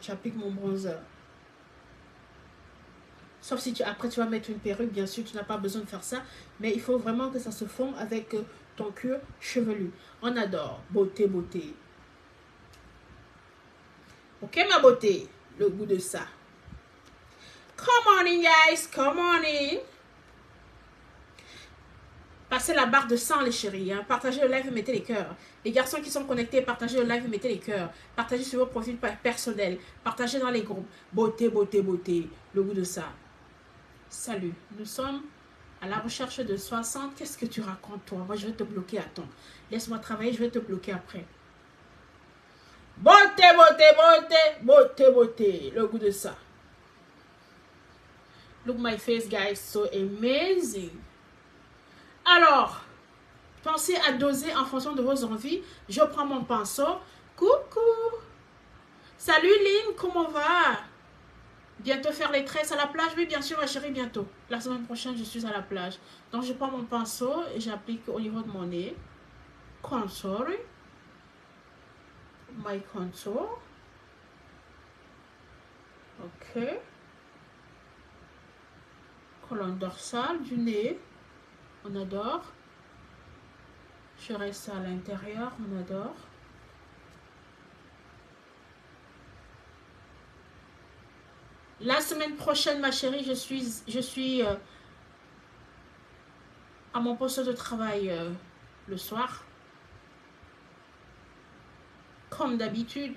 j'applique mon bronzer. Sauf si après tu vas mettre une perruque, bien sûr, tu n'as pas besoin de faire ça. Mais il faut vraiment que ça se fonde avec ton cuir chevelu. On adore. Beauté, beauté. Ok, ma beauté. Le goût de ça. Come on in, guys. Come on in. Passez la barre de 100, les chéris. Hein. Partagez le live et mettez les cœurs. Les garçons qui sont connectés, partagez le live et mettez les cœurs. Partagez sur vos profils personnels. Partagez dans les groupes. Beauté, beauté, beauté. Le goût de ça. Salut, nous sommes à la recherche de 60. Qu'est-ce que tu racontes, toi? Moi, je vais te bloquer. Attends, laisse-moi travailler, je vais te bloquer après. Beauté, beauté, beauté, beauté, beauté. Le goût de ça. Look my face, guys. So amazing. Alors, pensez à doser en fonction de vos envies. Je prends mon pinceau. Coucou. Salut, Lynn, comment va? Bientôt faire les tresses à la plage? Oui, bien sûr, ma chérie, bientôt. La semaine prochaine, je suis à la plage. Donc, je prends mon pinceau et j'applique au niveau de mon nez. Contour. My contour. Ok. Colonne dorsale du nez. On adore. Je reste à l'intérieur. On adore. La semaine prochaine, ma chérie, je suis à mon poste de travail le soir. Comme d'habitude.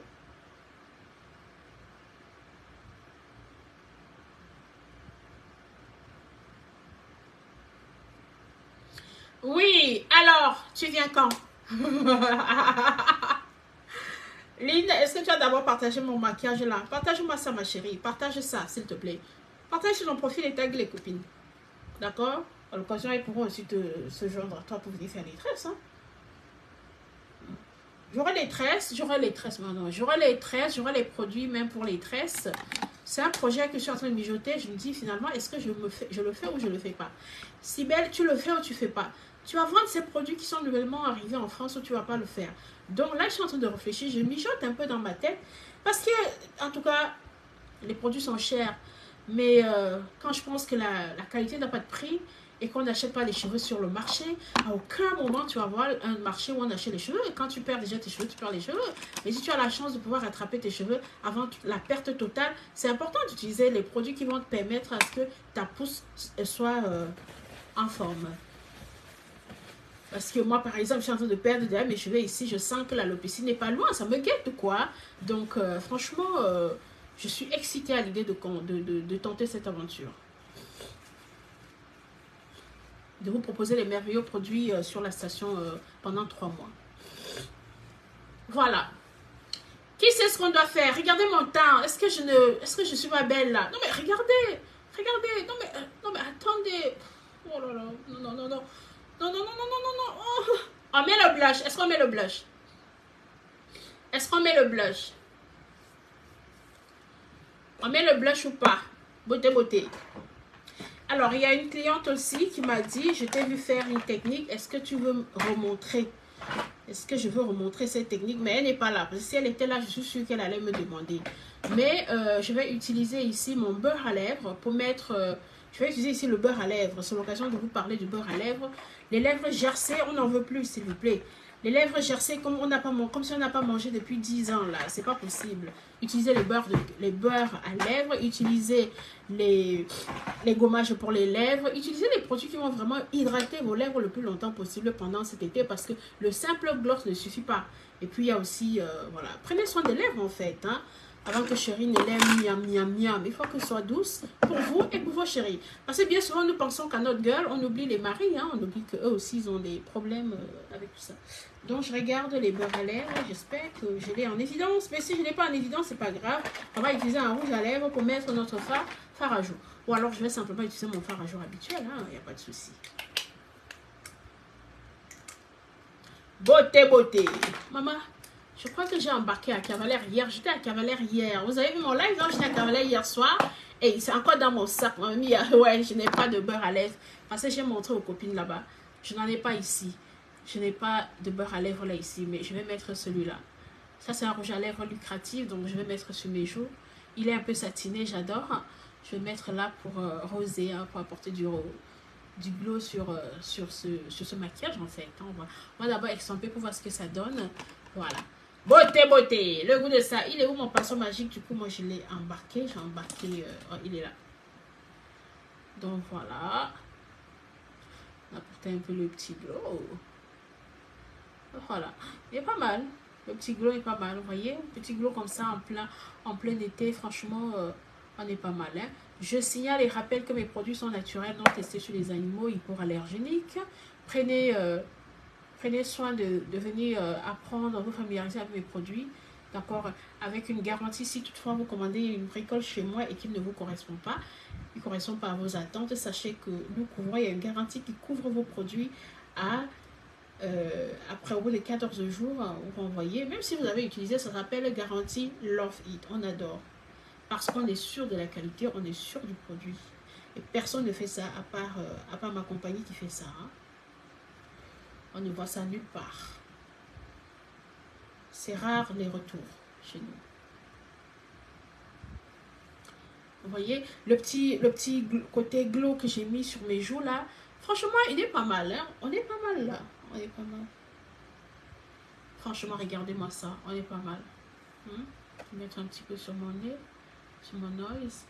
Oui, alors, tu viens quand? Lynn, est-ce que tu as d'abord partagé mon maquillage là? Partage-moi ça, ma chérie. Partage ça, s'il te plaît. Partage sur ton profil et tag les copines. D'accord? À l'occasion, ils pourront aussi se joindre à toi pour venir faire les tresses. Hein? J'aurai les tresses, maintenant. J'aurai les produits même pour les tresses. C'est un projet que je suis en train de mijoter. Je me dis finalement, est-ce que je le fais ou je le fais pas? Sybelle, tu le fais ou tu fais pas? Tu vas vendre ces produits qui sont nouvellement arrivés en France ou tu vas pas le faire? Donc là, je suis en train de réfléchir. Je mijote un peu dans ma tête. Parce que, en tout cas, les produits sont chers. Mais quand je pense que la qualité n'a pas de prix et qu'on n'achète pas les cheveux sur le marché, à aucun moment tu vas voir un marché où on achète les cheveux. Et quand tu perds déjà tes cheveux, tu perds les cheveux. Mais si tu as la chance de pouvoir rattraper tes cheveux avant la perte totale, c'est important d'utiliser les produits qui vont te permettre à ce que ta pousse soit en forme. Parce que moi, par exemple, je suis en train de perdre déjà mes cheveux ici. Je sens que l'alopécie n'est pas loin. Ça me guette, quoi. Donc, franchement, je suis excitée à l'idée de tenter cette aventure. De vous proposer les merveilleux produits sur la station pendant 3 mois. Voilà. Qui sait ce qu'on doit faire? Regardez mon teint. Est-ce que je suis pas belle là? Non, mais regardez. Regardez. Non, mais attendez. Oh là là. Non, non, non, non. Non, non, non, non, non, non, non. Oh. On met le blush. Est-ce qu'on met le blush? Est-ce qu'on met le blush? On met le blush ou pas? Beauté, beauté. Alors, il y a une cliente aussi qui m'a dit, je t'ai vu faire une technique. Est-ce que tu veux me remontrer? Est-ce que je veux remontrer cette technique? Mais elle n'est pas là. Parce que si elle était là, je suis sûre qu'elle allait me demander. Mais je vais utiliser ici mon beurre à lèvres pour mettre... je vais utiliser ici le beurre à lèvres. C'est l'occasion de vous parler du beurre à lèvres. Les lèvres gercées, on n'en veut plus, s'il vous plaît. Les lèvres gercées, comme si on n'a pas mangé depuis 10 ans, là. C'est pas possible. Utilisez les beurres à lèvres. Utilisez les gommages pour les lèvres. Utilisez les produits qui vont vraiment hydrater vos lèvres le plus longtemps possible pendant cet été. Parce que le simple gloss ne suffit pas. Et puis, il y a aussi, voilà. Prenez soin des lèvres, en fait, hein. Avant que chérie ne l'aime miam miam miam. Il faut qu'elle soit douce pour vous et pour vos chéris. Parce que bien souvent, nous pensons qu'à notre gueule, on oublie les maris. Hein, on oublie qu'eux aussi, ils ont des problèmes avec tout ça. Donc, je regarde les beurres à lèvres. J'espère que je l'ai en évidence. Mais si je ne l'ai pas en évidence, c'est pas grave. On va utiliser un rouge à lèvres pour mettre notre fard à jour. Ou alors, je vais simplement utiliser mon fard à jour habituel. Il n'y a pas de souci. Beauté, beauté. Maman. Je crois que j'ai embarqué à Cavalère hier. J'étais à Cavalère hier. Vous avez vu mon live? J'étais à Cavalère hier soir. Et c'est encore dans mon sac. Ouais, je n'ai pas de beurre à lèvres. Parce que j'ai montré aux copines là-bas. Je n'en ai pas ici. Je n'ai pas de beurre à lèvres là ici. Mais je vais mettre celui-là. Ça, c'est un rouge à lèvres lucratif. Donc, je vais mettre sur mes joues. Il est un peu satiné. J'adore. Je vais mettre là pour roser. Hein, pour apporter du glow sur ce maquillage en fait. On va d'abord extamper pour voir ce que ça donne. Voilà. Beauté, beauté. Le goût de ça. Il est où mon pinceau magique? Du coup, moi, je l'ai embarqué. J'ai embarqué. Oh, il est là. Donc, voilà. On a apporté un peu le petit glow. Voilà. Il est pas mal. Le petit glow est pas mal. Vous voyez? Un petit glow comme ça en plein été. Franchement, on est pas mal. Hein? Je signale et rappelle que mes produits sont naturels, non testés sur les animaux hypoallergéniques. Prenez soin de venir apprendre, vous familiariser avec mes produits, d'accord, avec une garantie. Si toutefois vous commandez une bricole chez moi et qu'il ne vous correspond pas, il ne correspond pas à vos attentes, sachez que nous couvrons, il y a une garantie qui couvre vos produits après au bout de 14 jours, vous renvoyez. Même si vous avez utilisé, ça s'appelle garantie Love It, on adore. Parce qu'on est sûr de la qualité, on est sûr du produit. Et personne ne fait ça à part ma compagnie qui fait ça. Hein. On ne voit ça nulle part. C'est rare les retours chez nous. Vous voyez, le petit côté glow que j'ai mis sur mes joues là, franchement, il est pas mal. Hein? On est pas mal là. On est pas mal. Franchement, regardez-moi ça. On est pas mal. Je vais mettre un petit peu sur mon nez, sur mon nose.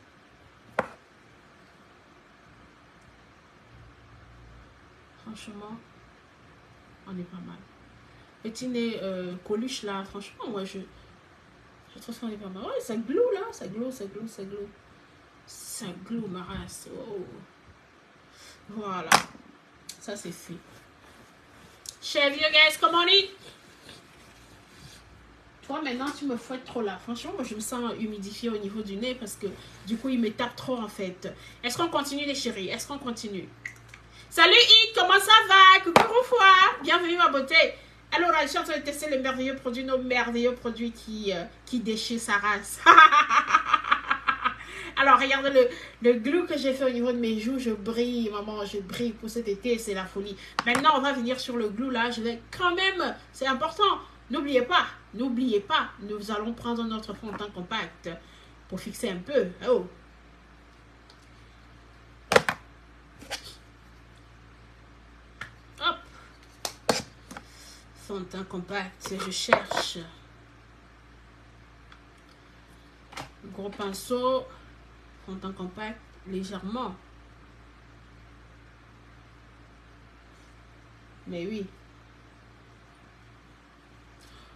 Franchement, on est pas mal. Petit nez Coluche là, franchement, moi je trouve qu'on est pas mal. Ouais, ça glow là, ça glow. Ça glow ma race. Oh. Voilà, ça c'est fait. Chef, you guys, come on in. Toi maintenant tu me fouettes trop là. Franchement, moi je me sens humidifiée au niveau du nez parce que du coup il me tape trop en fait. Est-ce qu'on continue les chéris? Est-ce qu'on continue? Salut It, comment ça va? Coucou Roufoua, bienvenue ma beauté. Alors je suis en train de tester les merveilleux produits, nos merveilleux produits qui déchirent sa race. Alors regardez le glue que j'ai fait au niveau de mes joues, je brille maman, je brille pour cet été, c'est la folie. Maintenant on va venir sur le glue là, je vais quand même, c'est important, n'oubliez pas, nous allons prendre notre fond de teint compact pour fixer un peu. Oh. Fond de teint compact, je cherche. Gros pinceau, fond de teint compact, légèrement. Mais oui.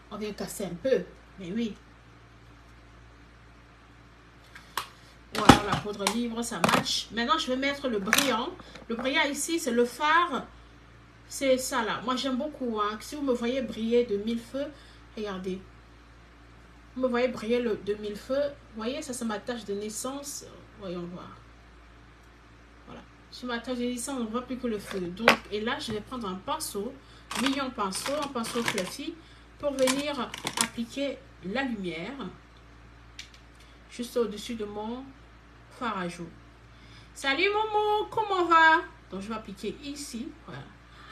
On vient casser un peu. Mais oui. Voilà, la poudre livre, ça match. Maintenant, je vais mettre le brillant. Le brillant ici, c'est le fard. C'est ça là. Moi, j'aime beaucoup. Hein. Si vous me voyez briller de mille feux, regardez. Vous me voyez briller de mille feux. Vous voyez, ça, c'est ma tache de naissance. Voyons voir. Voilà. Sur ma tache de naissance, on ne voit plus que le feu. Donc, et là, je vais prendre un pinceau. Mignon pinceau, un pinceau fluffy. Pour venir appliquer la lumière. Juste au-dessus de mon fard à joues. Salut Momo, comment va? Donc, je vais appliquer ici. Voilà.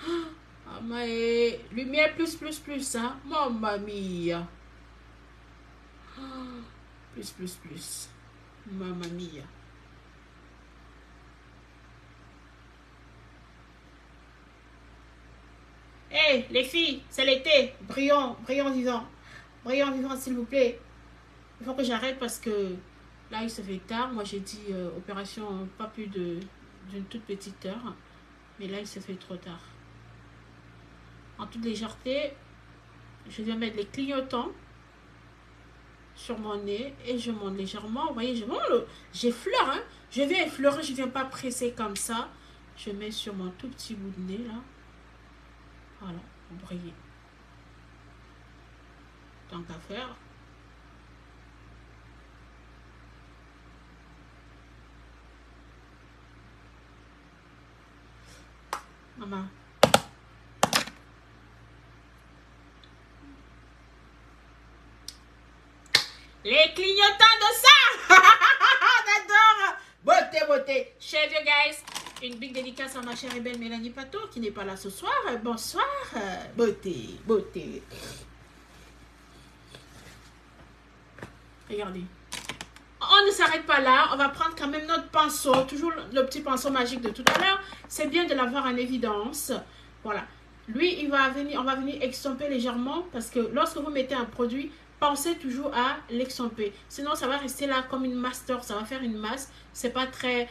Ah, mais lumière plus, hein. Mamma mia. Plus. Mamma mia. Hey, les filles, c'est l'été. Brillant vivant. Brillant vivant, s'il vous plaît. Il faut que j'arrête parce que là, il se fait tard. Moi, j'ai dit opération pas plus d'une toute petite heure. Mais là, il se fait trop tard. En toute légèreté, je viens mettre les clignotants sur mon nez et je monte légèrement. Vous voyez, j'effleure, hein. Je viens effleurer, je ne viens pas presser comme ça. Je mets sur mon tout petit bout de nez, là. Voilà, pour briller. Tant qu'à faire. Maman. Les clignotants de ça. On adore. Beauté. Chers you guys. Une big dédicace à ma chère et belle Mélanie Pato qui n'est pas là ce soir. Bonsoir. Beauté. Regardez. On ne s'arrête pas là. On va prendre quand même notre pinceau. Toujours le petit pinceau magique de tout à l'heure. C'est bien de l'avoir en évidence. Voilà. Lui, on va venir extomper légèrement parce que lorsque vous mettez un produit, pensez toujours à l'extomper. Sinon, ça va rester là comme une master. Ça va faire une masse. C'est pas très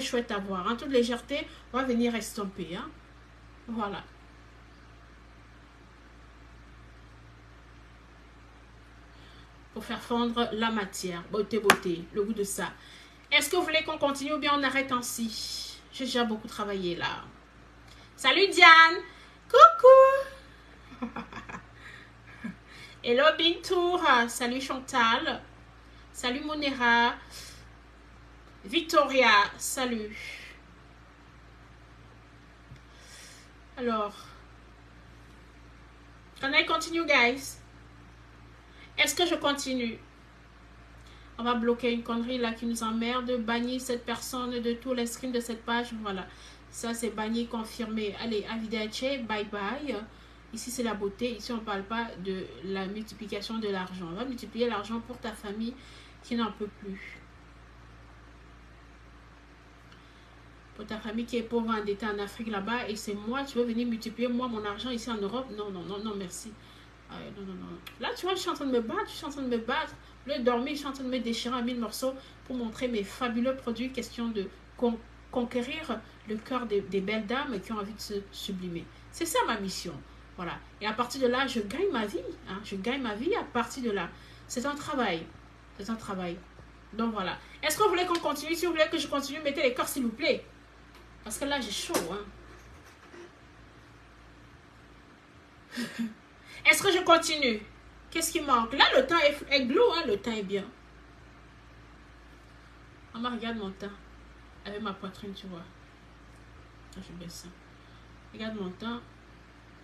chouette à voir. En toute légèreté, on va venir estomper. Hein. Voilà. Pour faire fondre la matière. Beauté. Le goût de ça. Est-ce que vous voulez qu'on continue ou bien on arrête ainsi? J'ai déjà beaucoup travaillé là. Salut Diane. Coucou. Hello Bintour. Salut Chantal. Salut Monera. Victoria. Salut. Alors. Can I continue, guys? Est-ce que je continue? On va bloquer une connerie là qui nous emmerde. Bannir cette personne de tous les screens de cette page. Voilà. Ça, c'est banni, confirmé. Allez, arrivederci, bye bye. Ici, c'est la beauté. Ici, on ne parle pas de la multiplication de l'argent. On va multiplier l'argent pour ta famille qui n'en peut plus. Pour ta famille qui est pauvre, endettée en Afrique là-bas. Et c'est moi, tu veux venir multiplier moi mon argent ici en Europe? Non, merci. Non. Là, tu vois, je suis en train de me battre. Le dormir, je suis en train de me déchirer en 1000 morceaux pour montrer mes fabuleux produits. Question de conquérir le cœur des belles dames qui ont envie de se sublimer. C'est ça ma mission. Voilà. Et à partir de là, je gagne ma vie. Hein. Je gagne ma vie à partir de là. C'est un travail. Donc voilà. Est-ce que vous voulez qu'on continue? Si vous voulez que je continue, mettez les cœurs s'il vous plaît. Parce que là, j'ai chaud. Hein. Est-ce que je continue? Qu'est-ce qui manque? Là, le teint est glow, hein? Le teint est bien. Maman, regarde mon teint. Avec ma poitrine, tu vois. Je baisse ça. Regarde mon teint.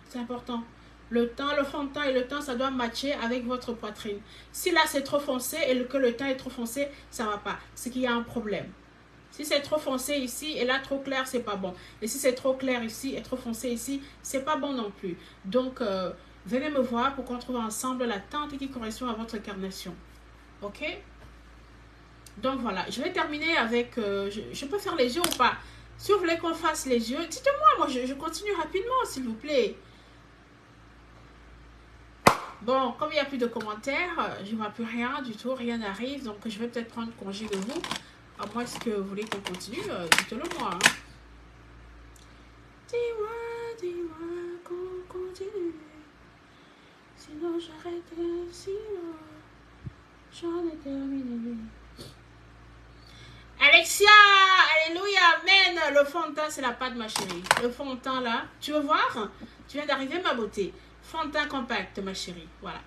C'est important. Le teint, le fond de teint et le teint, ça doit matcher avec votre poitrine. Si là, c'est trop foncé et que le teint est trop foncé, ça ne va pas. C'est qu'il y a un problème. Si c'est trop foncé ici et là, trop clair, c'est pas bon. Et si c'est trop clair ici et trop foncé ici, c'est pas bon non plus. Donc, venez me voir pour qu'on trouve ensemble la teinte qui correspond à votre carnation. Ok? Donc voilà, je vais terminer avec... je peux faire les yeux ou pas? Si vous voulez qu'on fasse les yeux, dites-moi, moi je continue rapidement s'il vous plaît. Bon, comme il n'y a plus de commentaires, je ne vois plus rien du tout, rien n'arrive, donc je vais peut-être prendre congé de vous. À moins que vous voulez qu'on continue, dites-le moi. Hein. Dis-moi qu'on continue. Sinon j'arrête, sinon j'en ai terminé. Alexia, alléluia, amen. Le fond de teint, c'est la pâte, ma chérie. Le fond de teint, là, tu veux voir? Tu viens d'arriver, ma beauté. Fond de teint compact, ma chérie. Voilà.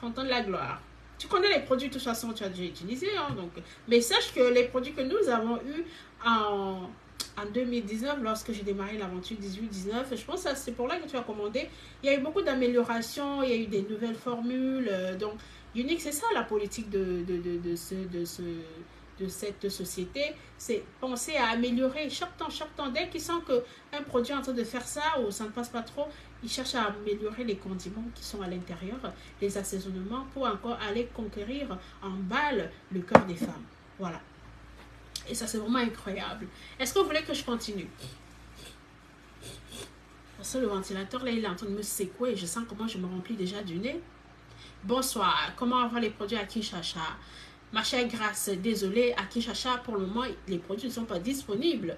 Fond de teint de la gloire. Tu connais les produits, de toute façon, tu as déjà utilisé. Hein, donc. Mais sache que les produits que nous avons eus en 2019, lorsque j'ai démarré l'aventure 18-19, je pense que c'est pour là que tu as commandé. Il y a eu beaucoup d'améliorations, il y a eu des nouvelles formules. Donc, Unique, c'est ça la politique de cette société, c'est penser à améliorer chaque temps. Dès qu'ils sentent qu'un produit est en train de faire ça ou ça ne passe pas trop, ils cherchent à améliorer les condiments qui sont à l'intérieur, les assaisonnements pour encore aller conquérir en balle le cœur des femmes. Voilà. Et ça, c'est vraiment incroyable. Est-ce que vous voulez que je continue? Parce que le ventilateur, là, il est en train de me secouer. Je sens comment je me remplis déjà du nez. Bonsoir. Comment avoir les produits à Kinshasa? Ma chère Grâce, désolée, à Kinshasa, pour le moment, les produits ne sont pas disponibles.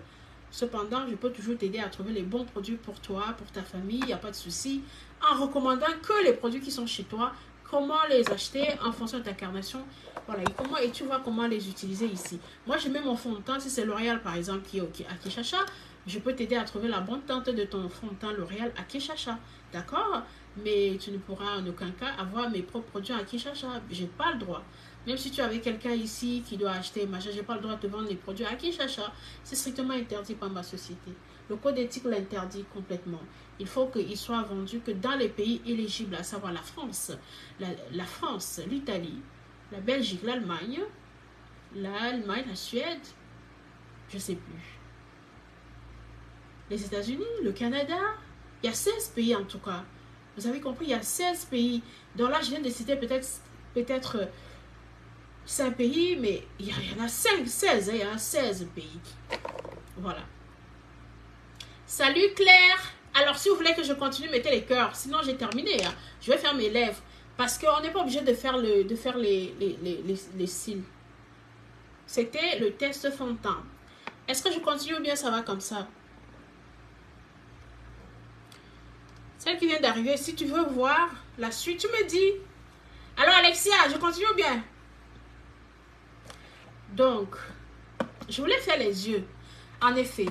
Cependant, je peux toujours t'aider à trouver les bons produits pour toi, pour ta famille, il n'y a pas de souci. En recommandant que les produits qui sont chez toi, comment les acheter en fonction de ta carnation. Voilà, et tu vois comment les utiliser ici. Moi, j'ai mis mon fond de teint, si c'est L'Oréal par exemple qui est à Kinshasa, je peux t'aider à trouver la bonne teinte de ton fond de teint L'Oréal à Kinshasa. D'accord? Mais tu ne pourras en aucun cas avoir mes propres produits à Kinshasa. J'ai pas le droit. Même si tu avais quelqu'un ici qui doit acheter, machin, j'ai pas le droit de te vendre les produits à Kinshasa. C'est strictement interdit par ma société. Le code éthique l'interdit complètement. Il faut qu'il soit vendu que dans les pays éligibles, à savoir la France, la France, l'Italie, la Belgique, l'Allemagne, la Suède, je sais plus. Les États-Unis, le Canada, il y a 16 pays en tout cas. Vous avez compris, il y a 16 pays. Donc là, je viens de citer peut-être 5 pays, mais il y en a 16, il y en a 16 pays. Voilà. Salut Claire. Alors, si vous voulez que je continue, mettez les cœurs. Sinon, j'ai terminé. Hein. Je vais faire mes lèvres. Parce qu'on n'est pas obligé de faire les cils. C'était le test fond de teint. Est-ce que je continue ou bien ça va comme ça? Celle qui vient d'arriver, si tu veux voir la suite, tu me dis. Alors Alexia, je continue ou bien? Donc, je voulais faire les yeux. En effet,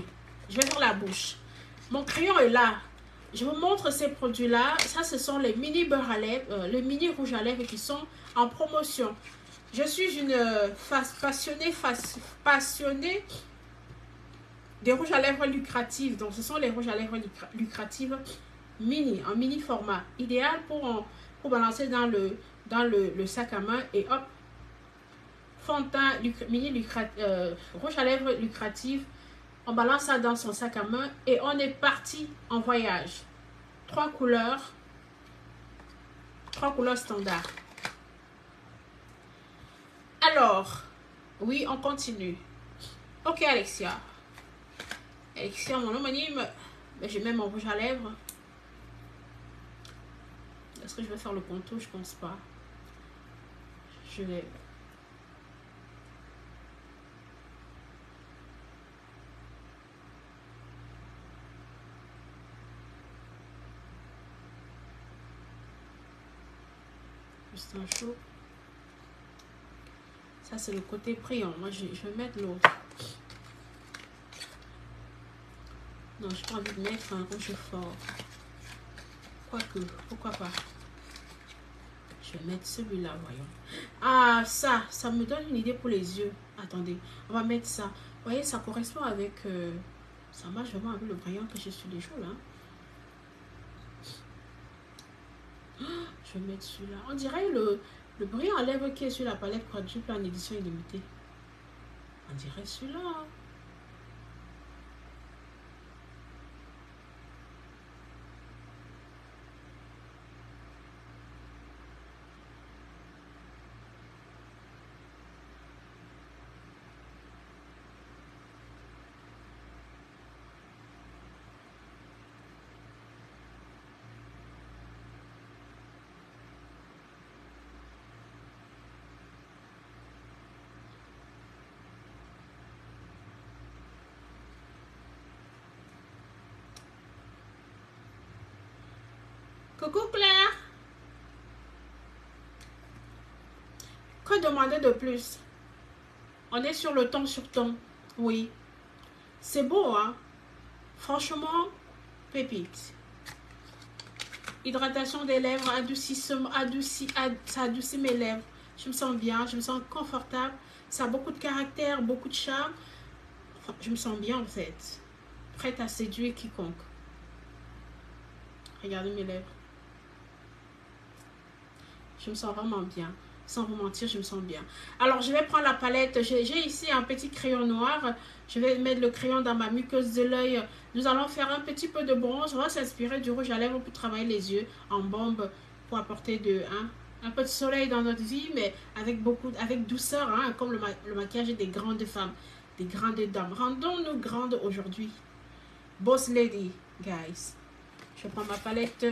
je vais faire la bouche. Mon crayon est là. Je vous montre ces produits-là. Ça, ce sont les mini beurre à lèvres, les mini rouges à lèvres qui sont en promotion. Je suis une passionnée des rouges à lèvres lucratifs. Donc, ce sont les rouges à lèvres lucratives mini, en mini format. Idéal pour balancer dans le sac à main et hop. Fond de teint rouge à lèvres lucratif. On balance ça dans son sac à main et on est parti en voyage. 3 couleurs standards. Alors, oui, on continue. Ok, Alexia. Alexia, mon homonyme. Je mets mon rouge à lèvres. Est-ce que je vais faire le contour? Je pense pas. Je vais... Juste un chaud. Ça, c'est le côté priant. Moi, je vais mettre l'autre. Non, j'ai pas envie de mettre un rouge fort. Quoique, pourquoi pas. Je vais mettre celui-là, voyons. Ah, ça me donne une idée pour les yeux. Attendez, on va mettre ça. Vous voyez, ça correspond avec... ça marche vraiment avec le brillant que j'ai sur les joues, là. Je vais mettre celui-là. On dirait le brillant à lèvres qui est sur la palette quadruple en édition illimitée. On dirait celui-là. Hein. Coucou Claire. Que demander de plus? On est sur le ton sur ton. Oui. C'est beau, hein? Franchement, pépite. Hydratation des lèvres, ça adoucit mes lèvres. Je me sens bien, je me sens confortable. Ça a beaucoup de caractère, beaucoup de charme. Enfin, je me sens bien en fait. Prête à séduire quiconque. Regardez mes lèvres. Je me sens vraiment bien. Sans vous mentir, je me sens bien. Alors, je vais prendre la palette. J'ai ici un petit crayon noir. Je vais mettre le crayon dans ma muqueuse de l'œil. Nous allons faire un petit peu de bronze. On va s'inspirer du rouge à lèvres pour travailler les yeux en bombe pour apporter un peu de soleil dans notre vie, mais avec douceur, hein, comme le maquillage des grandes femmes, des grandes dames. Rendons-nous grandes aujourd'hui. Boss lady, guys. Je prends ma palette.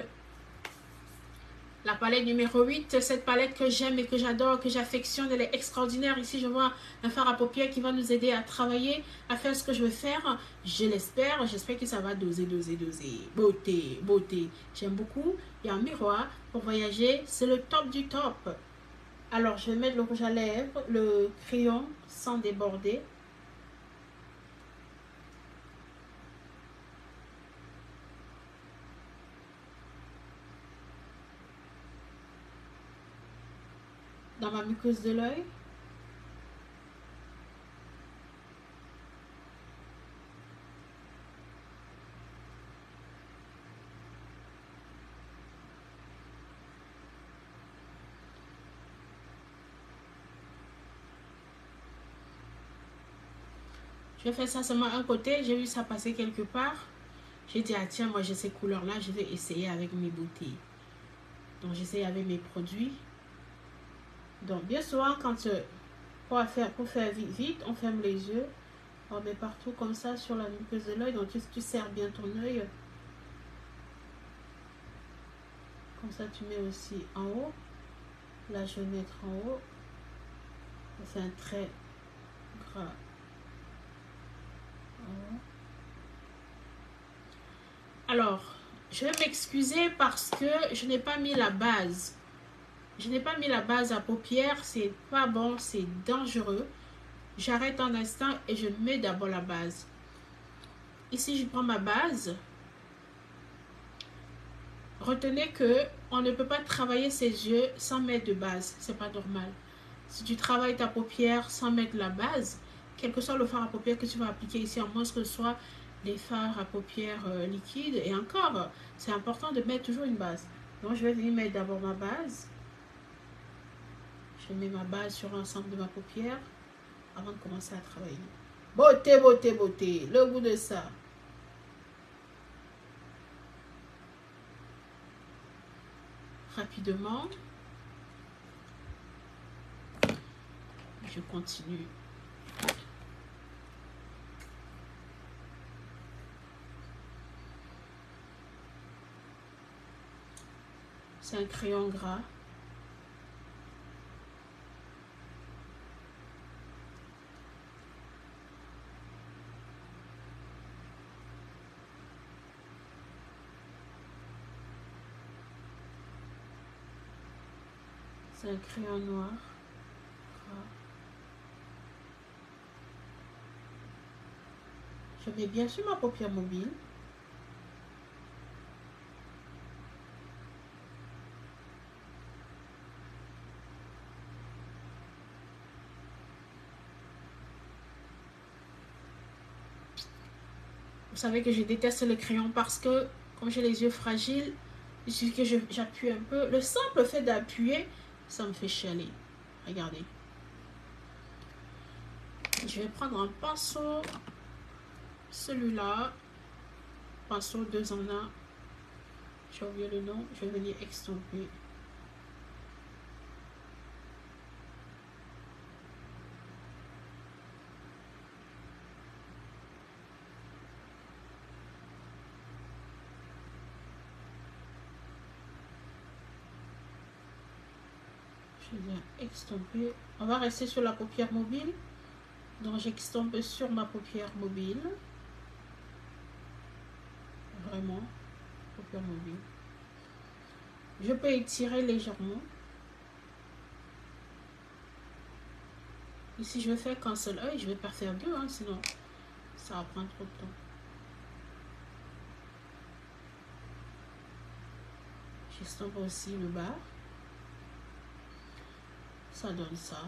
La palette numéro 8, cette palette que j'aime et que j'adore, que j'affectionne, elle est extraordinaire. Ici, je vois un fard à paupières qui va nous aider à travailler, à faire ce que je veux faire. Je l'espère. J'espère que ça va doser, doser, doser. Beauté, beauté. J'aime beaucoup. Il y a un miroir pour voyager. C'est le top du top. Alors, je vais mettre le rouge à lèvres, le crayon sans déborder. Dans ma muqueuse de l'œil. Je fais ça seulement un côté. J'ai vu ça passer quelque part. J'ai dit, ah tiens, moi j'ai ces couleurs-là, je vais essayer avec mes bouteilles. Donc j'essaye avec mes produits. Donc bien souvent, quand pour faire vite, vite, on ferme les yeux. On met partout comme ça sur la muqueuse de l'œil. Donc tu serres bien ton œil. Comme ça, tu mets aussi en haut. Là, je vais mettre en haut. C'est un trait gras. Alors, je vais m'excuser parce que je n'ai pas mis la base. Je n'ai pas mis la base à paupières. C'est pas bon, c'est dangereux. J'arrête un instant et je mets d'abord la base. Ici, je prends ma base. Retenez que on ne peut pas travailler ses yeux sans mettre de base. C'est pas normal. Si tu travailles ta paupière sans mettre la base, quel que soit le fard à paupières que tu vas appliquer ici, à moins que ce soit les fards à paupières liquides, et encore, c'est important de mettre toujours une base. Donc, je vais venir mettre d'abord ma base. Je mets ma base sur l'ensemble de ma paupière avant de commencer à travailler. Beauté, beauté, beauté. Le goût de ça. Rapidement. Je continue. C'est un crayon gras. C'est un crayon noir. Je mets bien sur ma paupière mobile. Vous savez que je déteste le crayon parce que, comme j'ai les yeux fragiles, il suffit que j'appuie un peu. Le simple fait d'appuyer, ça me fait chialer. Regardez. Je vais prendre un pinceau. Celui-là. Pinceau 2 en 1. J'ai oublié le nom. Je vais venir extomper. Je viens extomper. On va rester sur la paupière mobile. Donc j'extompe sur ma paupière mobile. Vraiment, paupière mobile. Je peux étirer légèrement. Ici, je vais faire qu'un seul œil. Je ne vais pas faire deux, hein, sinon ça va prendre trop de temps. J'estompe aussi le bas. Ça donne ça.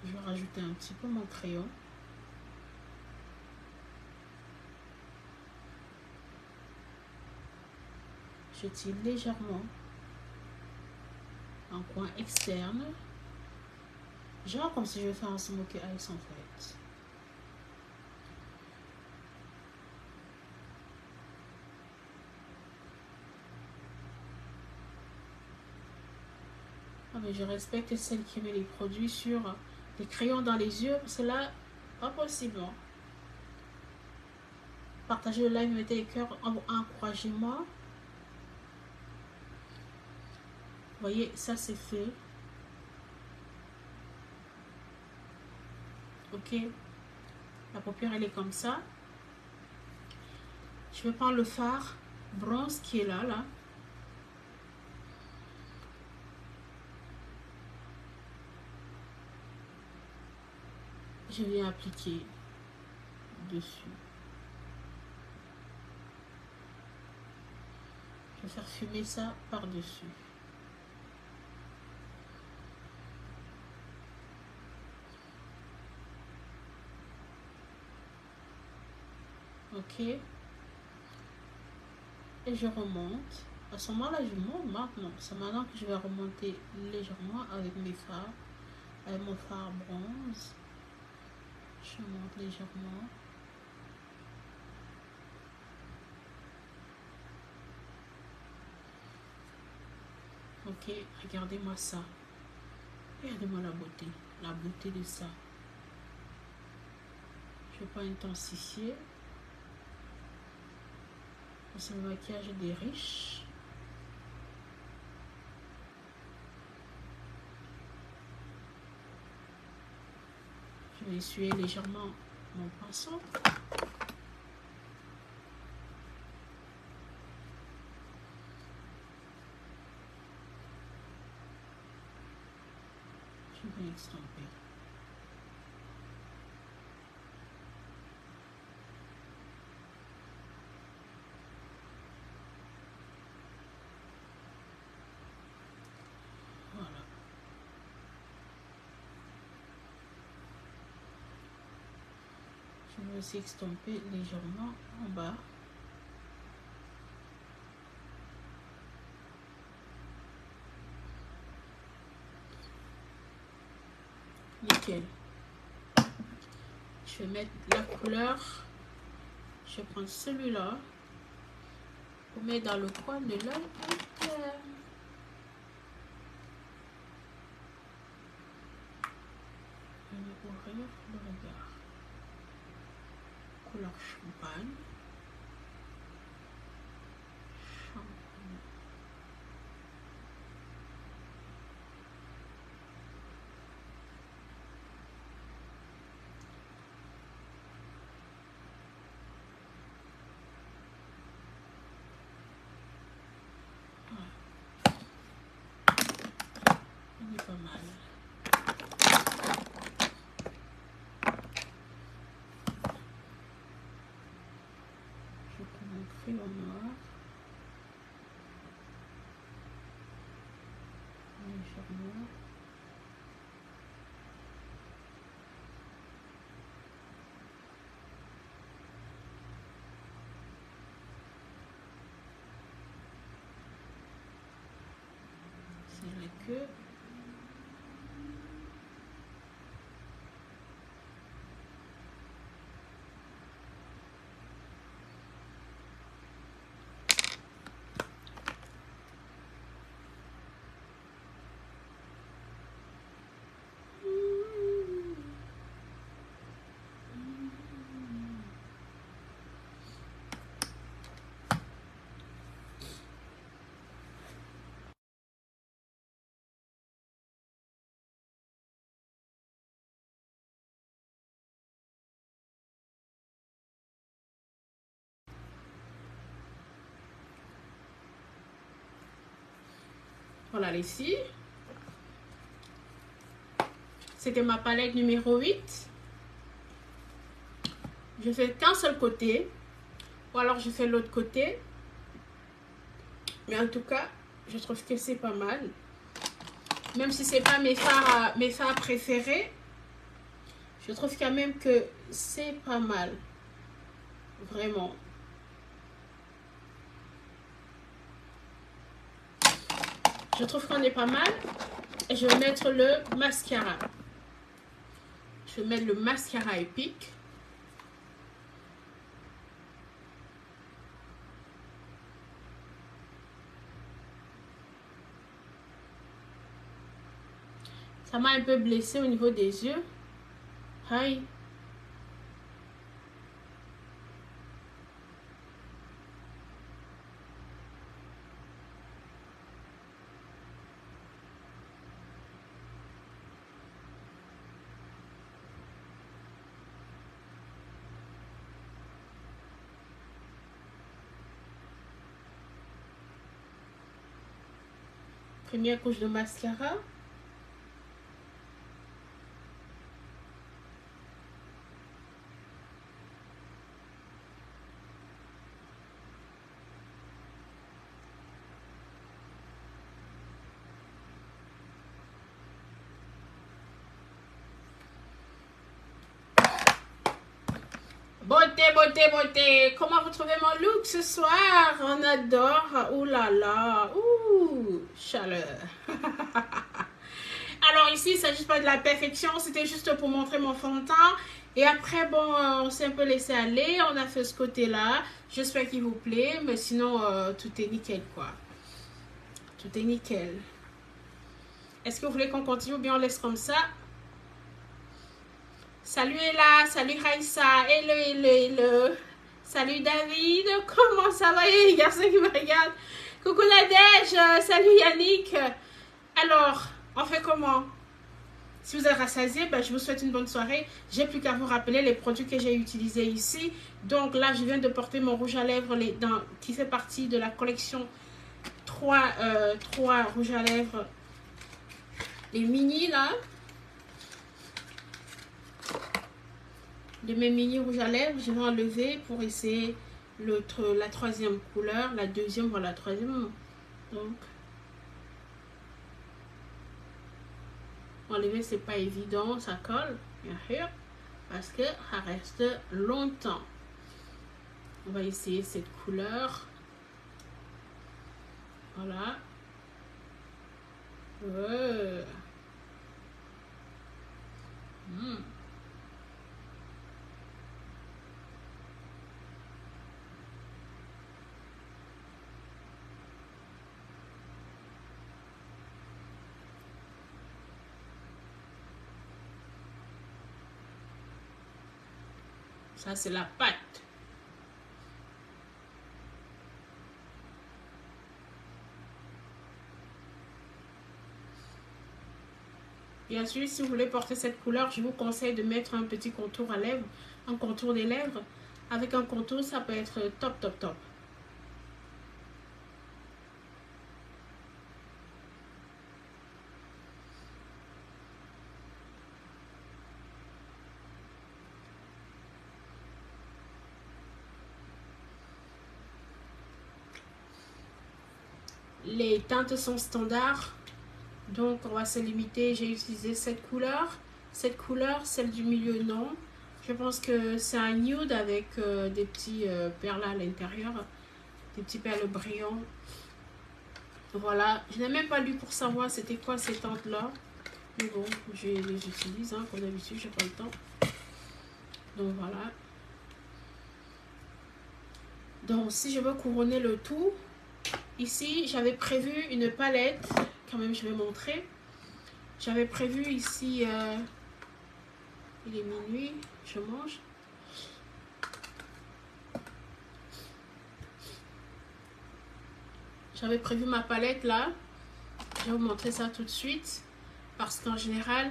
Je vais rajouter un petit peu mon crayon. Je tire légèrement un coin externe. Genre comme si je vais faire un smokey eyes en fait. Ah, mais je respecte celles qui met les produits sur les crayons dans les yeux. C'est là, pas possible. Partagez le live, mettez les cœurs, encouragez-moi. Vous voyez, ça c'est fait. Ok. La paupière, elle est comme ça. Je vais prendre le fard bronze qui est là. Je viens appliquer dessus. Je vais faire fumer ça par-dessus. Ok. Et je remonte. À ce moment-là, je monte maintenant. C'est maintenant que je vais remonter légèrement avec mes fards. Avec mon fard bronze. Je monte légèrement. Ok, regardez-moi ça. Regardez-moi la beauté de ça. Je ne vais pas intensifier. C'est le maquillage des riches. Je vais essuyer légèrement mon pinceau. Je vais estomper. Voilà. Je vais aussi estomper légèrement en bas. Nickel. Je vais mettre la couleur. Je vais prendre celui-là pour mettre dans le coin de l'œil. Je vais ouvrir le regard. Couleur champagne. Il est pas mal. Je prends mon crayon noir. Légèrement. C'est vrai que Voilà ici. C'était ma palette numéro 8. Je fais qu'un seul côté. Ou alors je fais l'autre côté. Mais en tout cas, je trouve que c'est pas mal. Même si c'est pas mes fards préférés. Je trouve quand même que c'est pas mal. Vraiment. Je trouve qu'on est pas mal. Et je vais mettre le mascara. Je vais mettre le mascara épique. Ça m'a un peu blessé au niveau des yeux. Aïe. Première couche de mascara. Beauté, beauté, beauté. Comment vous trouvez mon look ce soir? On adore. Ouh là là. Ouh, chaleur. Alors ici, il ne s'agit pas de la perfection. C'était juste pour montrer mon fond de teint. Et après, bon, on s'est un peu laissé aller. On a fait ce côté-là. J'espère qu'il vous plaît. Mais sinon, tout est nickel, quoi. Tout est nickel. Est-ce que vous voulez qu'on continue ou bien on laisse comme ça? Salut Ella, salut Raissa, hello, hello, hello. Salut David, comment ça va? Il y a les garçons qui me regardent. Coucou Nadège, salut Yannick. Alors, on fait comment? Si vous êtes rassasiés, ben, je vous souhaite une bonne soirée. J'ai plus qu'à vous rappeler les produits que j'ai utilisés ici. Donc là, je viens de porter mon rouge à lèvres qui fait partie de la collection 3 rouges à lèvres. Les mini là. De mes mini rouges à lèvres, je vais enlever pour essayer la troisième couleur, la deuxième, voilà, la troisième. Donc, enlever, c'est pas évident, ça colle, bien sûr, parce que ça reste longtemps. On va essayer cette couleur. Voilà. Ouais. Ça, c'est la pâte. Bien sûr, si vous voulez porter cette couleur, je vous conseille de mettre un petit contour à lèvres, un contour des lèvres. Avec un contour, ça peut être top, top, top. Les teintes sont standards, donc on va se limiter. J'ai utilisé cette couleur, celle du milieu non. Je pense que c'est un nude avec des petits perles à l'intérieur, des petits perles brillants. Voilà, je n'ai même pas lu pour savoir c'était quoi ces teintes là, mais bon, je les utilise hein, comme d'habitude, j'ai pas le temps. Donc voilà. Donc si je veux couronner le tout, ici j'avais prévu une palette, quand même je vais montrer. J'avais prévu ici, il est minuit, je mange. J'avais prévu ma palette là, je vais vous montrer ça tout de suite. Parce qu'en général,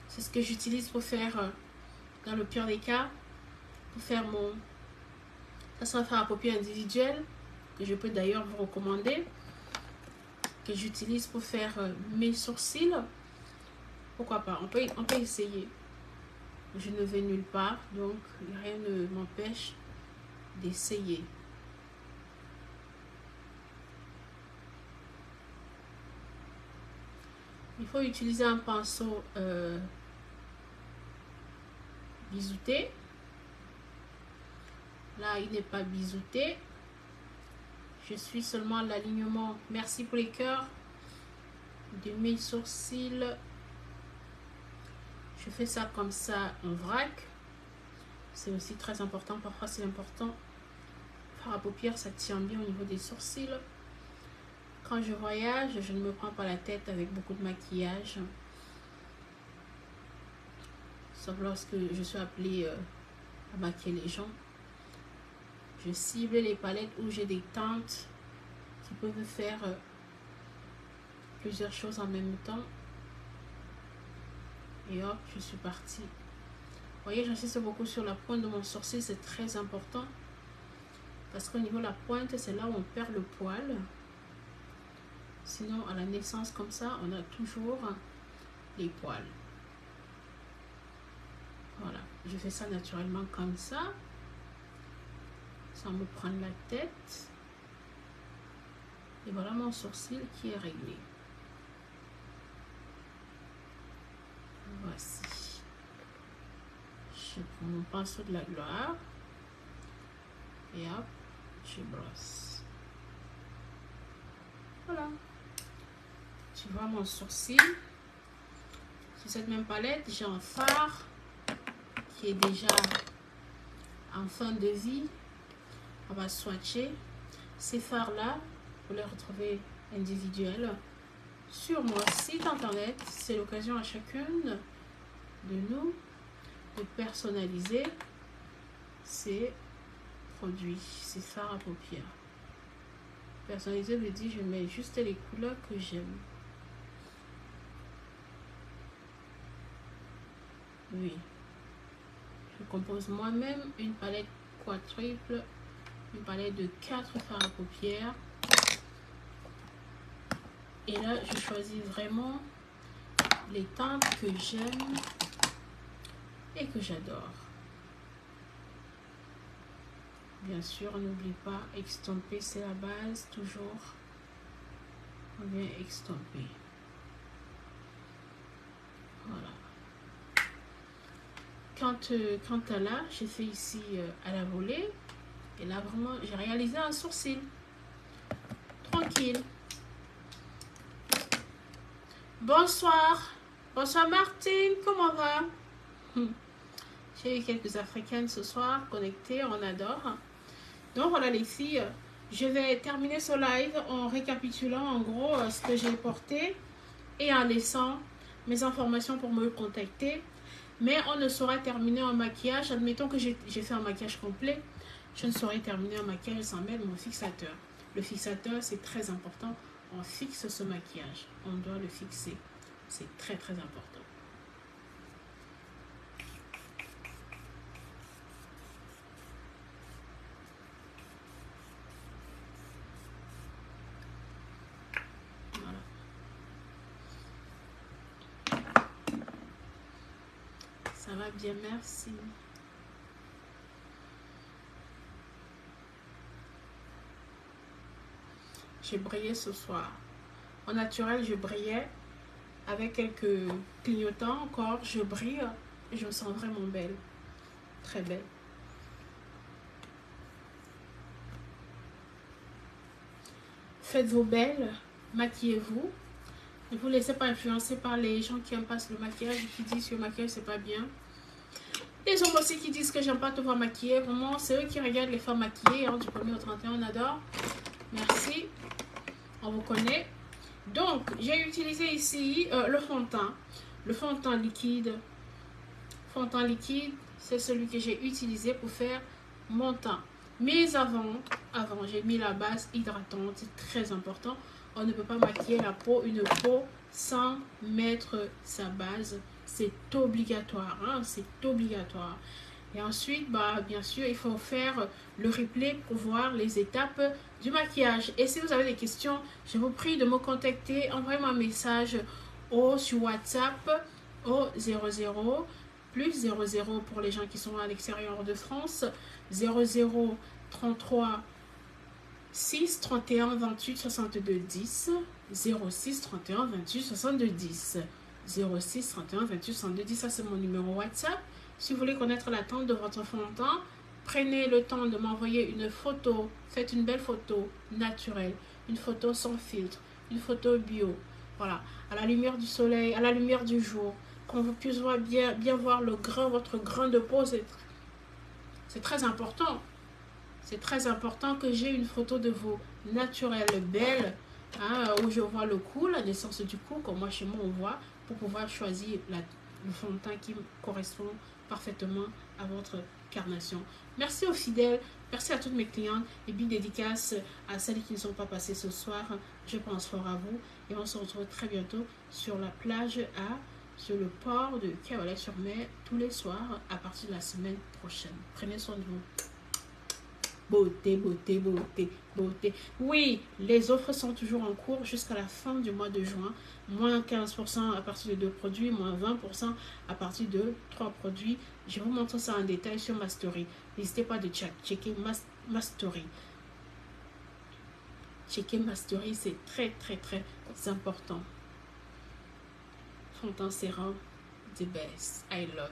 c'est ce que j'utilise pour faire, dans le pire des cas, pour faire mon... Ça sera faire à paupières individuelle, que je peux d'ailleurs vous recommander. que j'utilise pour faire mes sourcils, pourquoi pas, on peut essayer. Je ne vais nulle part, donc rien ne m'empêche d'essayer. Il faut utiliser un pinceau biseauté. Là, il n'est pas biseauté. Je suis seulement à l'alignement. Merci pour les cœurs de mes sourcils. Je fais ça comme ça en vrac. C'est aussi très important. Parfois, c'est important. Fard à paupières, ça tient bien au niveau des sourcils. Quand je voyage, je ne me prends pas la tête avec beaucoup de maquillage. Sauf lorsque je suis appelée à maquiller les gens. Je cible les palettes où j'ai des teintes qui peuvent faire plusieurs choses en même temps. Et hop, je suis partie. Vous voyez, j'insiste beaucoup sur la pointe de mon sourcil, c'est très important. Parce qu'au niveau de la pointe, c'est là où on perd le poil. Sinon, à la naissance, comme ça, on a toujours les poils. Voilà, je fais ça naturellement comme ça. Sans me prendre la tête. Et voilà mon sourcil qui est réglé. Voici. Je prends mon pinceau de la gloire. Et hop, je brosse. Voilà. Tu vois mon sourcil. Sur cette même palette, j'ai un fard qui est déjà en fin de vie. On va swatcher ces fards là pour les retrouver individuels sur mon site internet. C'est l'occasion à chacune de nous de personnaliser ces produits, ces fards à paupières. Personnaliser veut dire je mets juste les couleurs que j'aime. Oui, je compose moi-même une palette quadruple, une palette de 4 fards à paupières. Et là, je choisis vraiment les teintes que j'aime et que j'adore. Bien sûr, n'oublie pas, extomper, c'est la base, toujours. On vient extomper. Voilà. Quant à là, j'ai fait ici à la volée. Et là, vraiment, j'ai réalisé un sourcil. Tranquille. Bonsoir. Bonsoir Martine, comment va? J'ai eu quelques Africaines ce soir connectées, on adore. Donc voilà les filles, je vais terminer ce live en récapitulant en gros ce que j'ai porté et en laissant mes informations pour me contacter. Mais on ne saura terminer un maquillage, admettons que j'ai fait un maquillage complet, je ne saurais terminer un maquillage sans mettre mon fixateur. Le fixateur, c'est très important, on fixe ce maquillage, on doit le fixer, c'est très très important. Ça va bien, merci. J'ai brillé ce soir. En naturel, je brillais. Avec quelques clignotants encore, je brille. Et je me sens vraiment belle. Très belle. Faites vos belles. Maquillez-vous. Ne vous laissez pas influencer par les gens qui n'aiment pas le maquillage et qui disent que le maquillage c'est pas bien. Les hommes aussi qui disent que j'aime pas te voir maquiller. Vraiment, c'est eux qui regardent les femmes maquillées. Hein, du 1er au 31, on adore. Merci. On vous connaît. Donc, j'ai utilisé ici le fond de teint. Le fond de teint liquide. Fond de teint liquide, c'est celui que j'ai utilisé pour faire mon teint. Mais avant j'ai mis la base hydratante. C'est très important. On ne peut pas maquiller une peau sans mettre sa base. C'est obligatoire. Hein? C'est obligatoire. Et ensuite, bah, bien sûr, il faut faire le replay pour voir les étapes du maquillage. Et si vous avez des questions, je vous prie de me contacter. Envoyez-moi un message sur WhatsApp au 00 plus 00 pour les gens qui sont à l'extérieur de France, 00 33 6 31 28 62 10, 06 31 28 62 10, 06 31 28 62 10. Ça, c'est mon numéro WhatsApp. Si vous voulez connaître l'attente de votre fond de teint, prenez le temps de m'envoyer une photo. Faites une belle photo naturelle, une photo sans filtre, une photo bio. Voilà, à la lumière du soleil, à la lumière du jour, qu'on vous puisse voir bien voir le grain, votre grain de peau. C'est très important. C'est très important que j'ai une photo de vous naturelle, belle, hein, où je vois le cou, la naissance du cou, comme moi chez moi on voit, pour pouvoir choisir le fond de teint qui correspond parfaitement à votre carnation. Merci aux fidèles, merci à toutes mes clientes et big dédicace à celles qui ne sont pas passées ce soir. Je pense fort à vous et on se retrouve très bientôt sur la plage sur le port de Cavalais-sur-Mer tous les soirs à partir de la semaine prochaine. Prenez soin de vous. Beauté, beauté, beauté, beauté. Oui, les offres sont toujours en cours jusqu'à la fin du mois de juin. Moins 15% à partir de 2 produits, moins 20% à partir de 3 produits. Je vous montre ça en détail sur ma story. N'hésitez pas de checker ma story. Checker ma story, c'est très, très, très important. Fond de teint sérum, the best. I love